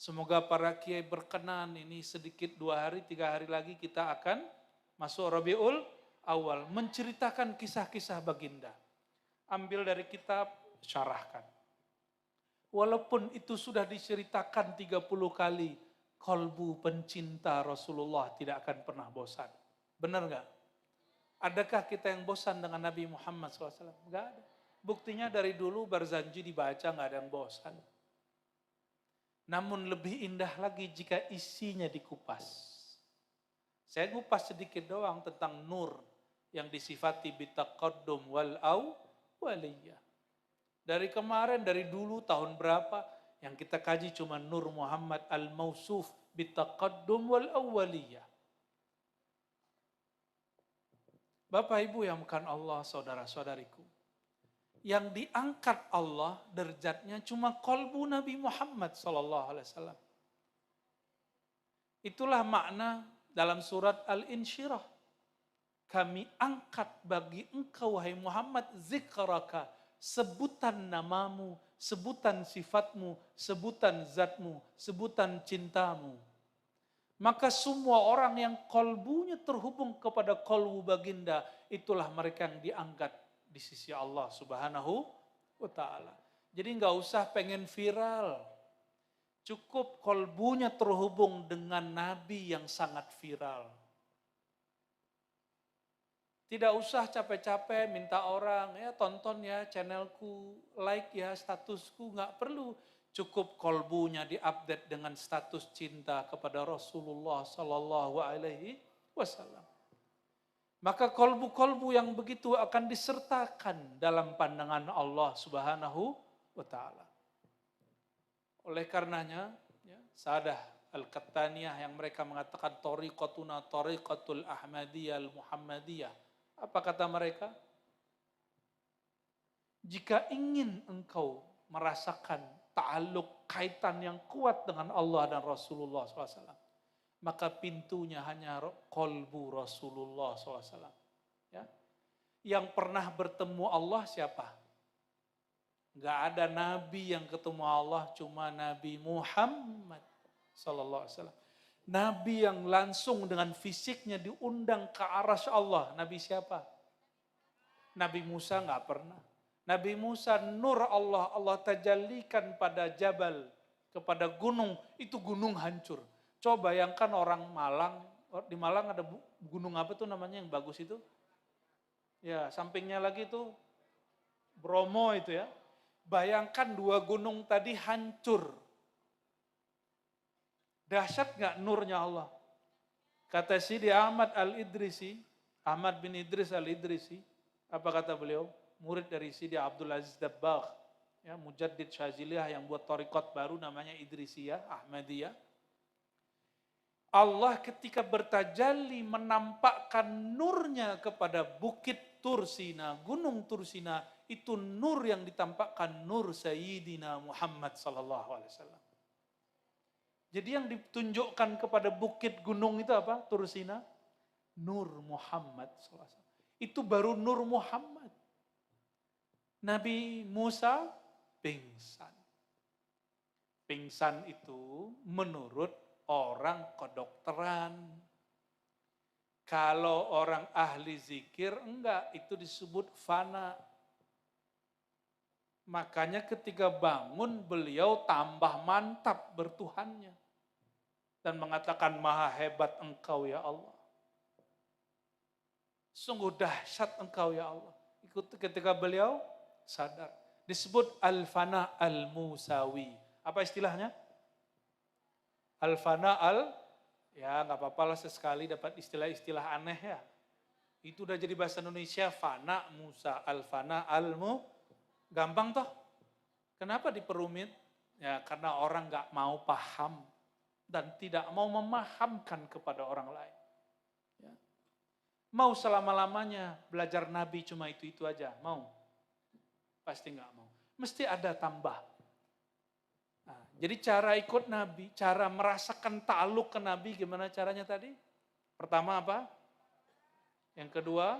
Semoga para kiai berkenan, ini sedikit 2 hari, 3 hari lagi kita akan masuk Rabiul Awal, menceritakan kisah-kisah baginda. Ambil dari kitab, syarahkan. Walaupun itu sudah diceritakan 30 kali, kalbu pencinta Rasulullah tidak akan pernah bosan. Benar nggak? Adakah kita yang bosan dengan Nabi Muhammad SAW? Nggak ada. Buktinya dari dulu Barzanji dibaca nggak ada yang bosan. Namun lebih indah lagi jika isinya dikupas. Saya ngupas sedikit doang tentang nur yang disifati bitaqaddum wal awwaliyah. Dari kemarin, dari dulu tahun berapa yang kita kaji cuma Nur Muhammad al-Mausuf bitaqaddum wal awwaliyah. Bapak Ibu yang bukan Allah, saudara-saudariku. Yang diangkat Allah derajatnya cuma qalbu Nabi Muhammad SAW. Itulah makna dalam surat Al-Insyirah. Kami angkat bagi engkau wahai Muhammad zikraka, sebutan namamu, sebutan sifatmu, sebutan zatmu, sebutan cintamu. Maka semua orang yang kolbunya terhubung kepada kolbu baginda, itulah mereka yang diangkat di sisi Allah Subhanahu wa ta'ala. Jadi nggak usah pengen viral. Cukup kolbunya terhubung dengan Nabi yang sangat viral. Tidak usah capek-capek minta orang, ya tonton ya channelku, like ya statusku, nggak perlu. Cukup kolbunya diupdate dengan status cinta kepada Rasulullah Sallallahu Alaihi Wasallam. Maka kolbu-kolbu yang begitu akan disertakan dalam pandangan Allah Subhanahu wa ta'ala. Oleh karenanya, ya, Sadah Al-Qattaniyah yang mereka mengatakan tariqatuna tariqatul Ahmadiyah al-Muhammadiyah. Apa kata mereka? Jika ingin engkau merasakan ta'alluq, kaitan yang kuat dengan Allah dan Rasulullah SAW, maka pintunya hanya qalbu Rasulullah SAW. Ya. Yang pernah bertemu Allah siapa? Enggak ada nabi yang ketemu Allah, cuma Nabi Muhammad SAW. Nabi yang langsung dengan fisiknya diundang ke arasy Allah, Nabi siapa? Nabi Musa enggak pernah. Nabi Musa nur Allah, Allah tajallikan pada jabal, kepada gunung, itu gunung hancur. Coba bayangkan orang Malang, di Malang ada gunung apa tuh namanya yang bagus itu? Ya, sampingnya lagi tuh Bromo itu ya. Bayangkan 2 gunung tadi hancur. Dahsyat gak nurnya Allah? Kata Sidi Ahmad Al-Idrisi, Ahmad bin Idris Al-Idrisi, apa kata beliau? Murid dari Sidi Abdul Aziz Dabbagh, ya, Mujaddid Syaziliyah yang buat thariqat baru namanya Idrisiyah, Ahmadiyah. Allah ketika bertajalli menampakkan nurnya kepada bukit Tursina, gunung Tursina, itu nur yang ditampakkan nur Sayyidina Muhammad sallallahu alaihi wasallam. Jadi yang ditunjukkan kepada bukit gunung itu apa? Tursina, nur Muhammad sallallahu alaihi wasallam. Itu baru nur Muhammad. Nabi Musa pingsan. Pingsan itu menurut orang kedokteran. Kalau orang ahli zikir, enggak, itu disebut fana. Makanya ketika bangun, beliau tambah mantap bertuhannya. Dan mengatakan, maha hebat engkau ya Allah. Sungguh dahsyat engkau ya Allah. Ketika beliau sadar. Disebut al-fana al-musawi. Apa istilahnya? Al-fana ya nggak apa-apa lah sesekali dapat istilah-istilah aneh ya. Itu udah jadi bahasa Indonesia, fana, musa, al-fana, gampang toh. Kenapa diperumit? Ya karena orang nggak mau paham dan tidak mau memahamkan kepada orang lain. Ya. Mau selama-lamanya belajar Nabi cuma itu aja, mau? Pasti nggak mau. Mesti ada tambah. Nah, jadi cara ikut Nabi, cara merasakan ta'aluk ke Nabi, gimana caranya tadi? Pertama apa? Yang kedua,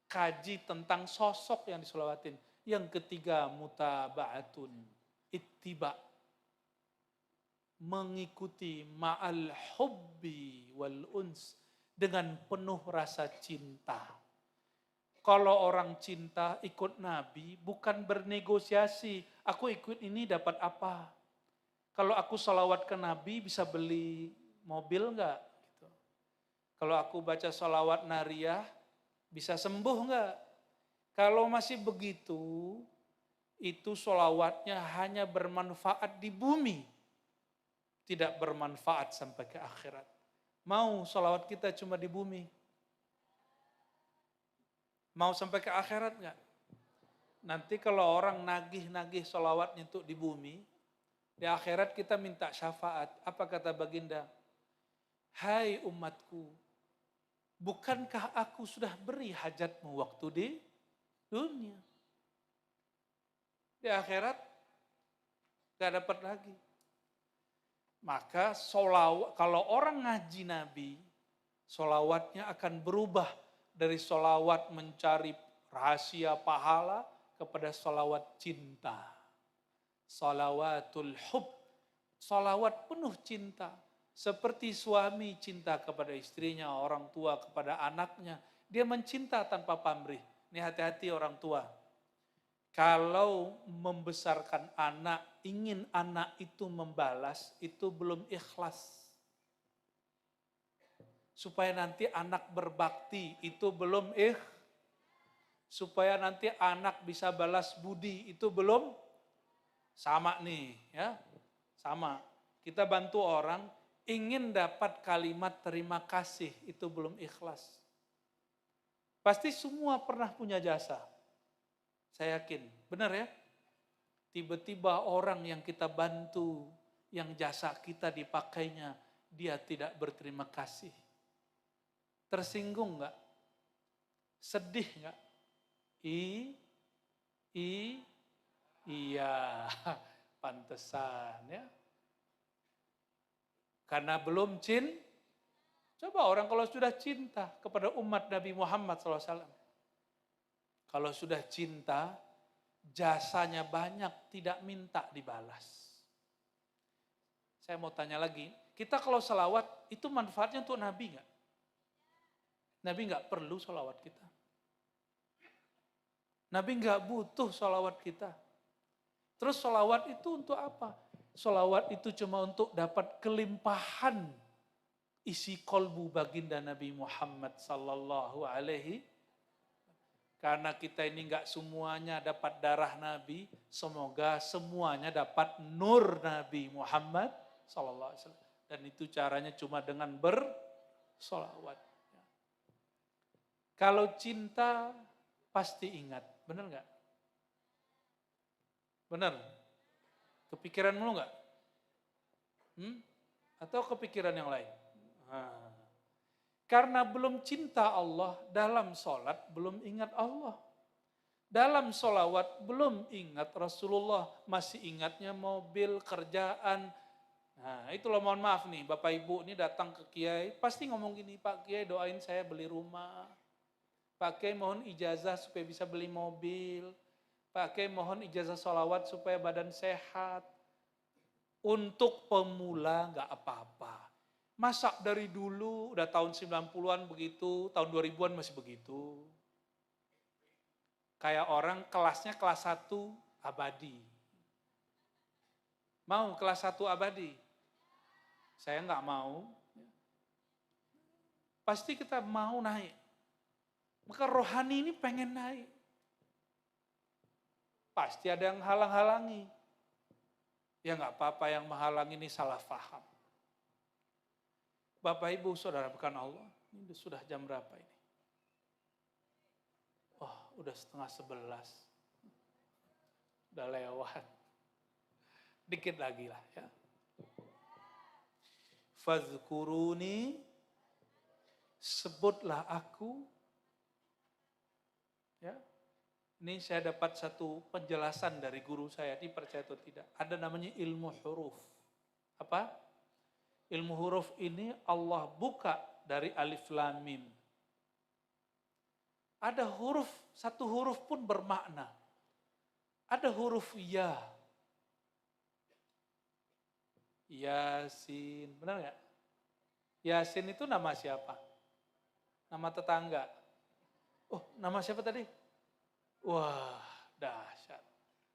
kaji tentang sosok yang disolawatin. Yang ketiga, mutaba'atun, ittiba. Mengikuti ma'al hubbi wal uns, dengan penuh rasa cinta. Kalau orang cinta ikut Nabi bukan bernegosiasi. Aku ikut ini dapat apa? Kalau aku salawat ke Nabi bisa beli mobil enggak? Gitu. Kalau aku baca salawat nariyah bisa sembuh enggak? Kalau masih begitu, itu salawatnya hanya bermanfaat di bumi. Tidak bermanfaat sampai ke akhirat. Mau salawat kita cuma di bumi? Mau sampai ke akhirat enggak? Nanti kalau orang nagih-nagih sholawatnya untuk di bumi, di akhirat kita minta syafaat. Apa kata baginda? Hai umatku, bukankah aku sudah beri hajatmu waktu di dunia? Di akhirat gak dapat lagi. Maka kalau orang ngaji Nabi, sholawatnya akan berubah dari sholawat mencari rahasia pahala kepada sholawat cinta. Sholawatul hub, sholawat penuh cinta. Seperti suami cinta kepada istrinya, orang tua kepada anaknya. Dia mencinta tanpa pamrih. Ini hati-hati orang tua. Kalau membesarkan anak, ingin anak itu membalas, itu belum ikhlas. Supaya nanti anak berbakti, itu belum supaya nanti anak bisa balas budi, itu belum sama nih ya. Sama. Kita bantu orang, ingin dapat kalimat terima kasih, itu belum ikhlas. Pasti semua pernah punya jasa. Saya yakin, benar ya? Tiba-tiba orang yang kita bantu, yang jasa kita dipakainya, dia tidak berterima kasih. Tersinggung enggak? Sedih enggak? Iya, pantesan ya. Karena belum coba orang kalau sudah cinta kepada umat Nabi Muhammad SAW. Kalau sudah cinta, jasanya banyak, tidak minta dibalas. Saya mau tanya lagi, kita kalau salawat, itu manfaatnya untuk Nabi enggak? Nabi nggak perlu sholawat kita. Nabi nggak butuh sholawat kita. Terus sholawat itu untuk apa? Sholawat itu cuma untuk dapat kelimpahan isi kolbu baginda Nabi Muhammad sallallahu alaihi. Karena kita ini nggak semuanya dapat darah Nabi, semoga semuanya dapat nur Nabi Muhammad sallallahu alaihi wasallam. Dan itu caranya cuma dengan bersolawat. Kalau cinta pasti ingat, benar nggak? Benar? Kepikiran mulu nggak? Atau kepikiran yang lain? Nah, karena belum cinta Allah, dalam sholat belum ingat Allah. Dalam sholawat belum ingat Rasulullah, masih ingatnya mobil, kerjaan. Nah itulah mohon maaf nih, Bapak Ibu ini datang ke Kiai, pasti ngomong gini, Pak Kiai doain saya beli rumah. Pak Kiai mohon ijazah supaya bisa beli mobil. Pak Kiai mohon ijazah sholawat supaya badan sehat. Untuk pemula nggak apa-apa. Masa dari dulu, udah tahun 90-an begitu, tahun 2000-an masih begitu. Kayak orang kelasnya kelas 1 abadi. Mau kelas 1 abadi? Saya nggak mau. Pasti kita mau naik. Maka rohani ini pengen naik. Pasti ada yang halang-halangi. Ya nggak apa-apa, yang menghalangi ini salah paham. Bapak Ibu Saudara bukan Allah, ini sudah jam berapa ini? Udah 10:30. Udah lewat. Dikit lagi lah ya. Fazkuruni, sebutlah aku. Ya. Ini saya dapat satu penjelasan dari guru saya, dipercaya atau tidak. Ada namanya ilmu huruf. Apa? Ilmu huruf ini Allah buka dari alif lam mim. Ada huruf, satu huruf pun bermakna. Ada huruf ya. Yasin, benar nggak? Yasin itu nama siapa? Nama tetangga. Oh, nama siapa tadi? Wah, dahsyat.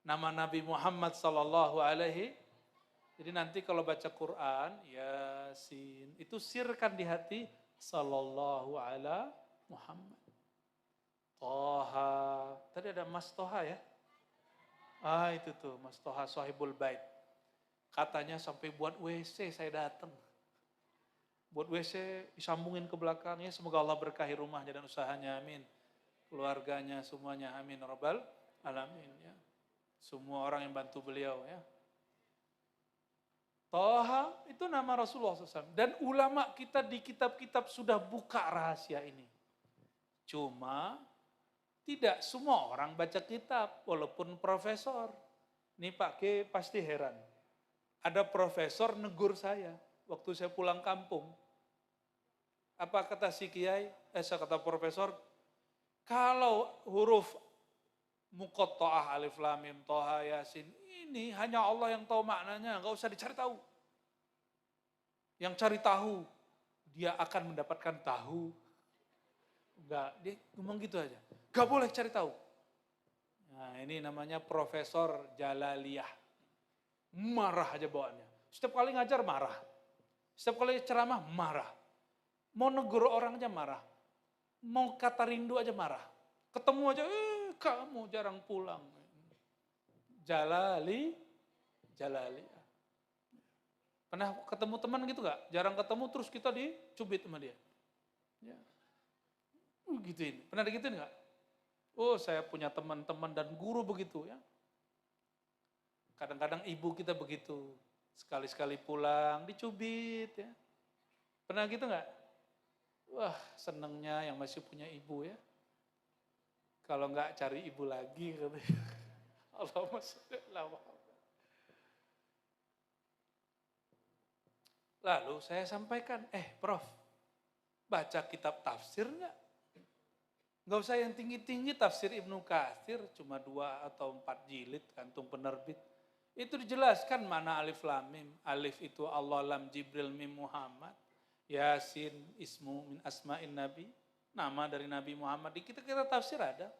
Nama Nabi Muhammad sallallahu alaihi. Jadi nanti kalau baca Quran, Yasin, itu sirkan di hati sallallahu ala Muhammad. Toha, tadi ada Mas Toha ya? Itu tuh Mas Toha Sahibul Bait. Katanya sampai buat WC saya datang. Buat WC disambungin ke belakangnya, semoga Allah berkahi rumahnya dan usahanya, amin. Keluarganya semuanya, amin. Rabbal alamin ya. Semua orang yang bantu beliau ya. Toha itu nama Rasulullah SAW. Dan ulama kita di kitab-kitab sudah buka rahasia ini. Cuma tidak semua orang baca kitab, walaupun profesor. Nih Pak K pasti heran. Ada profesor negur saya waktu saya pulang kampung. Apa kata si Kiai? Saya kata profesor, kalau huruf muqatta'ah alif lam mim toha yasin ini hanya Allah yang tahu maknanya, nggak usah dicari tahu. Yang cari tahu dia akan mendapatkan tahu. Enggak, dia ngomong gitu aja. Gak boleh cari tahu. Nah ini namanya Profesor Jalaliyah. Marah aja bawaannya. Setiap kali ngajar marah. Setiap kali ceramah marah. Mau negur orang aja marah. Mau kata rindu aja marah. Ketemu aja, kamu jarang pulang. Jalaliyah. Pernah ketemu teman gitu gak? Jarang ketemu terus kita dicubit sama dia. Ya. Gituin. Pernah digituin gak? Oh saya punya teman-teman dan guru begitu ya. Kadang-kadang ibu kita begitu. Sekali-sekali pulang dicubit ya. Pernah gitu gak? Wah senengnya yang masih punya ibu ya. Kalau gak cari ibu lagi katanya. Allahumma sholli ala Muhammad. Lalu saya sampaikan, Prof, baca kitab tafsir gak? Nggak usah yang tinggi-tinggi, tafsir Ibnu Katsir cuma 2 atau 4 jilid, kantung penerbit. Itu dijelaskan mana alif lam mim. Alif itu Allah, lam Jibril, mim Muhammad. Yasin ismu min asma'in nabi. Nama dari Nabi Muhammad. Di kitab-kitab tafsir ada.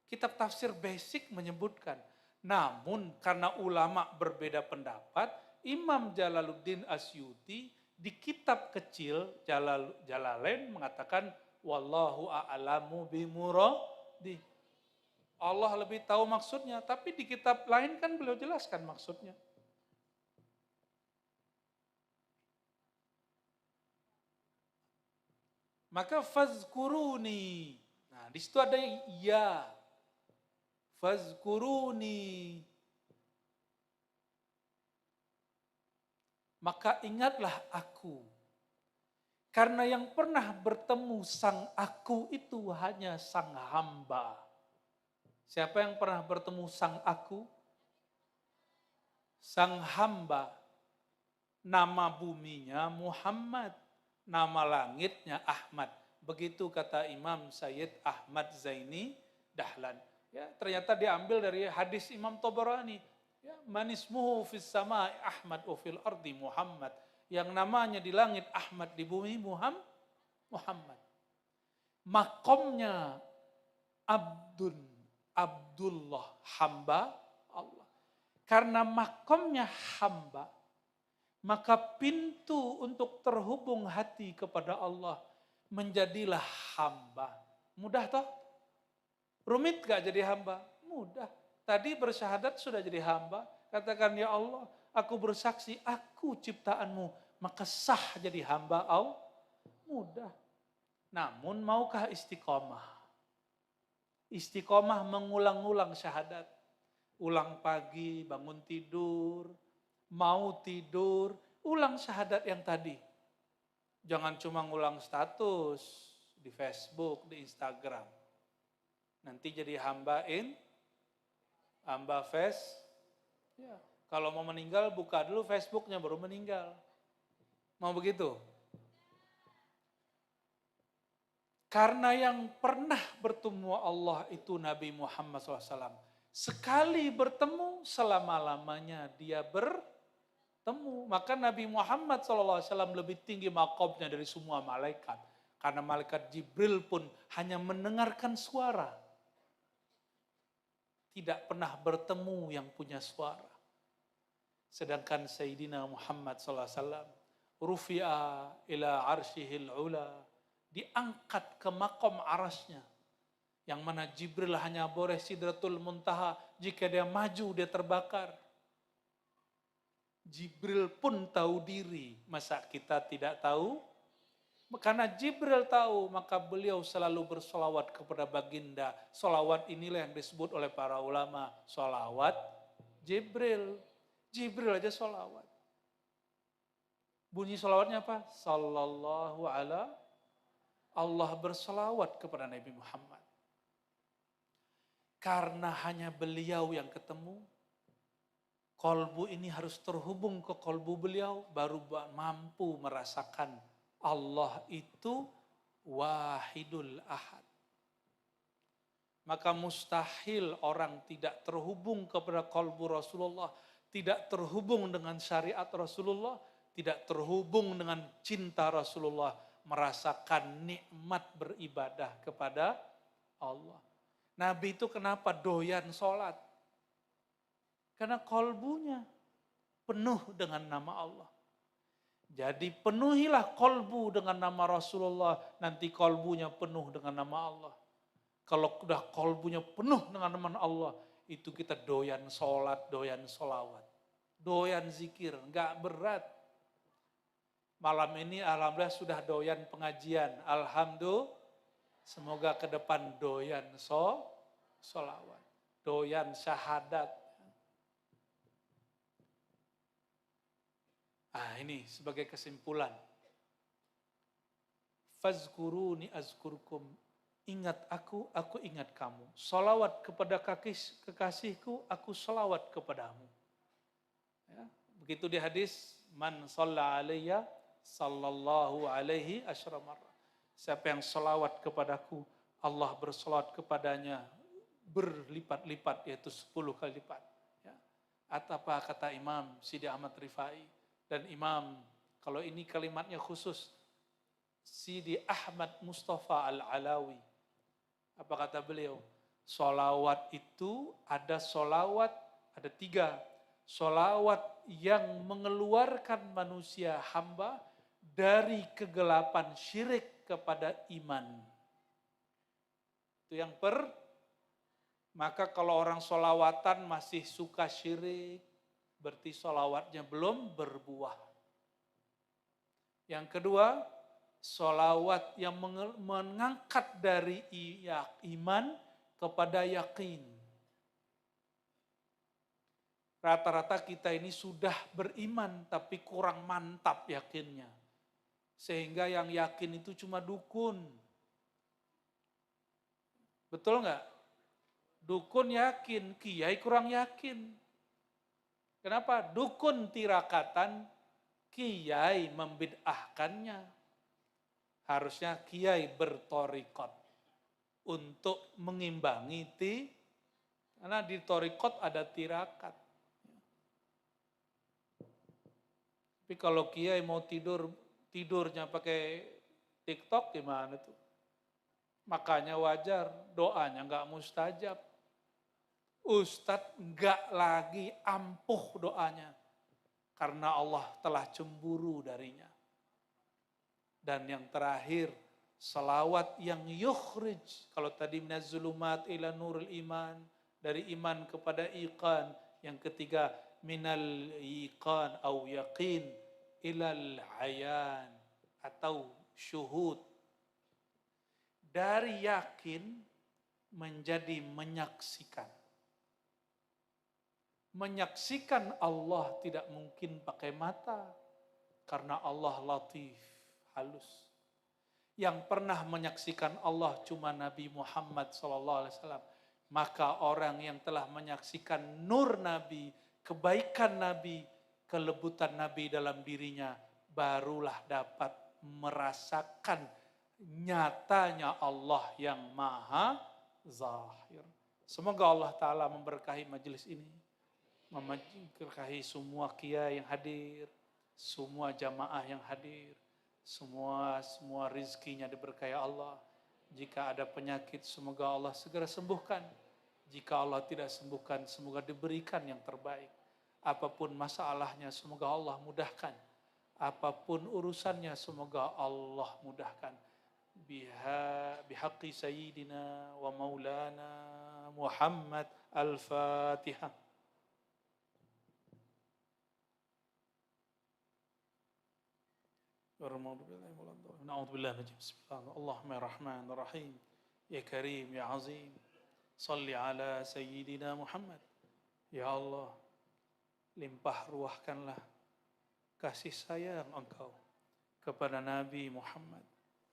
Kitab tafsir basic menyebutkan. Namun karena ulama berbeda pendapat, Imam Jalaluddin Asyuti di kitab kecil Jalalain mengatakan wallahu a'lamu bimuradi. Allah lebih tahu maksudnya, tapi di kitab lain kan beliau jelaskan maksudnya. Maka fazkuruni. Nah, di situ ada ya. Fazkuruni. maka ingatlah aku. Karena yang pernah bertemu sang aku itu hanya sang hamba. Siapa yang pernah bertemu sang aku? Sang hamba. Nama buminya Muhammad, nama langitnya Ahmad. Begitu kata Imam Sayyid Ahmad Zaini Dahlan. Ya, ternyata diambil dari hadis Imam Tabarani. Ya, manismuhu fis sama Ahmad wa fil ardi Muhammad. Yang namanya di langit Ahmad, di bumi Muhammad. Makomnya Abdullah, hamba Allah. Karena makomnya hamba, maka pintu untuk terhubung hati kepada Allah menjadilah hamba. Mudah toh? Rumit gak jadi hamba? Mudah. Tadi bersyahadat sudah jadi hamba. Katakan, ya Allah, aku bersaksi, aku ciptaanmu. Maka sah jadi hamba Allah. Mudah. Namun maukah istiqomah? Istiqomah mengulang-ulang syahadat. Ulang pagi, bangun tidur, mau tidur, ulang syahadat yang tadi. Jangan cuma ngulang status di Facebook, di Instagram. Nanti jadi hamba Ya. Kalau mau meninggal, buka dulu Facebooknya, baru meninggal. Mau begitu? Karena yang pernah bertemu Allah itu Nabi Muhammad SAW. Sekali bertemu, selama-lamanya dia bertemu. Maka Nabi Muhammad SAW lebih tinggi makomnya dari semua malaikat. Karena malaikat Jibril pun hanya mendengarkan suara. Tidak pernah bertemu yang punya suara. Sedangkan Sayyidina Muhammad SAW, rufi'a ila arsyihil ula, diangkat ke makom arasnya. Yang mana Jibril hanya boleh sidratul muntaha, jika dia maju dia terbakar. Jibril pun tahu diri, masa kita tidak tahu? Karena Jibril tahu, maka beliau selalu bersolawat kepada baginda. Solawat inilah yang disebut oleh para ulama, solawat Jibril. Jibril aja solawat. Bunyi solawatnya apa? Sallallahu ala Allah bersolawat kepada Nabi Muhammad. Karena hanya beliau yang ketemu, kolbu ini harus terhubung ke kolbu beliau, baru mampu merasakan Allah itu wahidul ahad. Maka mustahil orang tidak terhubung kepada kolbu Rasulullah, tidak terhubung dengan syariat Rasulullah, tidak terhubung dengan cinta Rasulullah, merasakan nikmat beribadah kepada Allah. Nabi itu kenapa doyan sholat? Karena kolbunya penuh dengan nama Allah. Jadi penuhilah kolbu dengan nama Rasulullah, nanti kolbunya penuh dengan nama Allah. Kalau udah kolbunya penuh dengan nama Allah, itu kita doyan sholat, doyan sholawat. Doyan zikir, nggak berat. Malam ini alhamdulillah sudah doyan pengajian. Alhamdulillah, semoga ke depan doyan sholawat, doyan syahadat. Ini sebagai kesimpulan. Fazkuruni azkurkum. Ingat aku ingat kamu. Salawat kepada kekasihku, aku salawat kepadamu. Ya, begitu di hadis, man shalla alayya sallallahu alaihi asyra marrah. Siapa yang salawat kepadaku, Allah bersalawat kepadanya berlipat-lipat, yaitu 10 kali lipat. Ya. Atau apa kata Imam Sidi Ahmad Rifai. Dan Imam, kalau ini kalimatnya khusus, Sidi Ahmad Mustafa Al-Alawi. Apa kata beliau? Solawat itu ada 3. Solawat yang mengeluarkan manusia hamba dari kegelapan syirik kepada iman. Itu yang maka kalau orang solawatan masih suka syirik, berarti solawatnya belum berbuah. Yang kedua, solawat yang mengangkat dari iman kepada yakin. Rata-rata kita ini sudah beriman tapi kurang mantap yakinnya. Sehingga yang yakin itu cuma dukun. Betul nggak? Dukun yakin, kiai kurang yakin. Kenapa? Dukun tirakatan, kiai membid'ahkannya. Harusnya kiai bertorikot untuk mengimbangi karena di torikot ada tirakat. Tapi kalau kiai mau tidurnya pakai TikTok gimana tuh? Makanya wajar doanya nggak mustajab. Ustadz nggak lagi ampuh doanya karena Allah telah cemburu darinya. Dan yang terakhir, salawat yang yukhrij. Kalau tadi minaz zulumat ila nurul iman, dari iman kepada iqan. Yang ketiga, minal iqan au yaqin ilal ayan atau syuhud. Dari yakin menjadi menyaksikan. Menyaksikan Allah tidak mungkin pakai mata, karena Allah latif, halus. Yang pernah menyaksikan Allah cuma Nabi Muhammad SAW. Maka orang yang telah menyaksikan nur Nabi, kebaikan Nabi, kelebutan Nabi dalam dirinya, barulah dapat merasakan nyatanya Allah yang maha zahir. Semoga Allah Ta'ala memberkahi majelis ini, memberkahi semua kiai yang hadir, semua jamaah yang hadir, semua rizkinya diberkahi Allah. Jika ada penyakit, semoga Allah segera sembuhkan. Jika Allah tidak sembuhkan, semoga diberikan yang terbaik. Apapun masalahnya, semoga Allah mudahkan. Apapun urusannya, semoga Allah mudahkan. Bihaqqi sayyidina wa maulana Muhammad al-Fatihah. Na'udzubillah najib. Bismillahirrahmanirrahim. Ya Karim, Ya Azim. Salli ala Sayyidina Muhammad. Ya Allah, limpah ruahkanlah kasih sayang Engkau kepada Nabi Muhammad.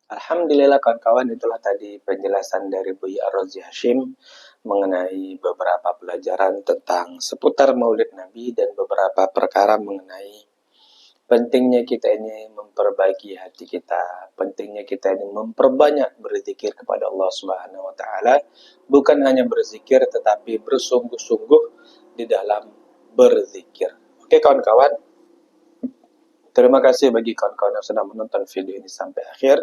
Alhamdulillah kawan-kawan, itulah tadi penjelasan dari Buya Ar-Razi Hashim mengenai beberapa pelajaran tentang seputar Maulid Nabi dan beberapa perkara mengenai pentingnya kita ini memperbaiki hati kita, pentingnya kita ini memperbanyak berzikir kepada Allah Subhanahu wa taala, bukan hanya berzikir tetapi bersungguh-sungguh di dalam berzikir. Oke kawan-kawan, terima kasih bagi kawan-kawan yang sudah menonton video ini sampai akhir.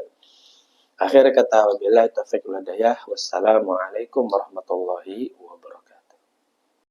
Akhir kata, wabillahi taufiq wal hidayah. Wassalamualaikum warahmatullahi wabarakatuh.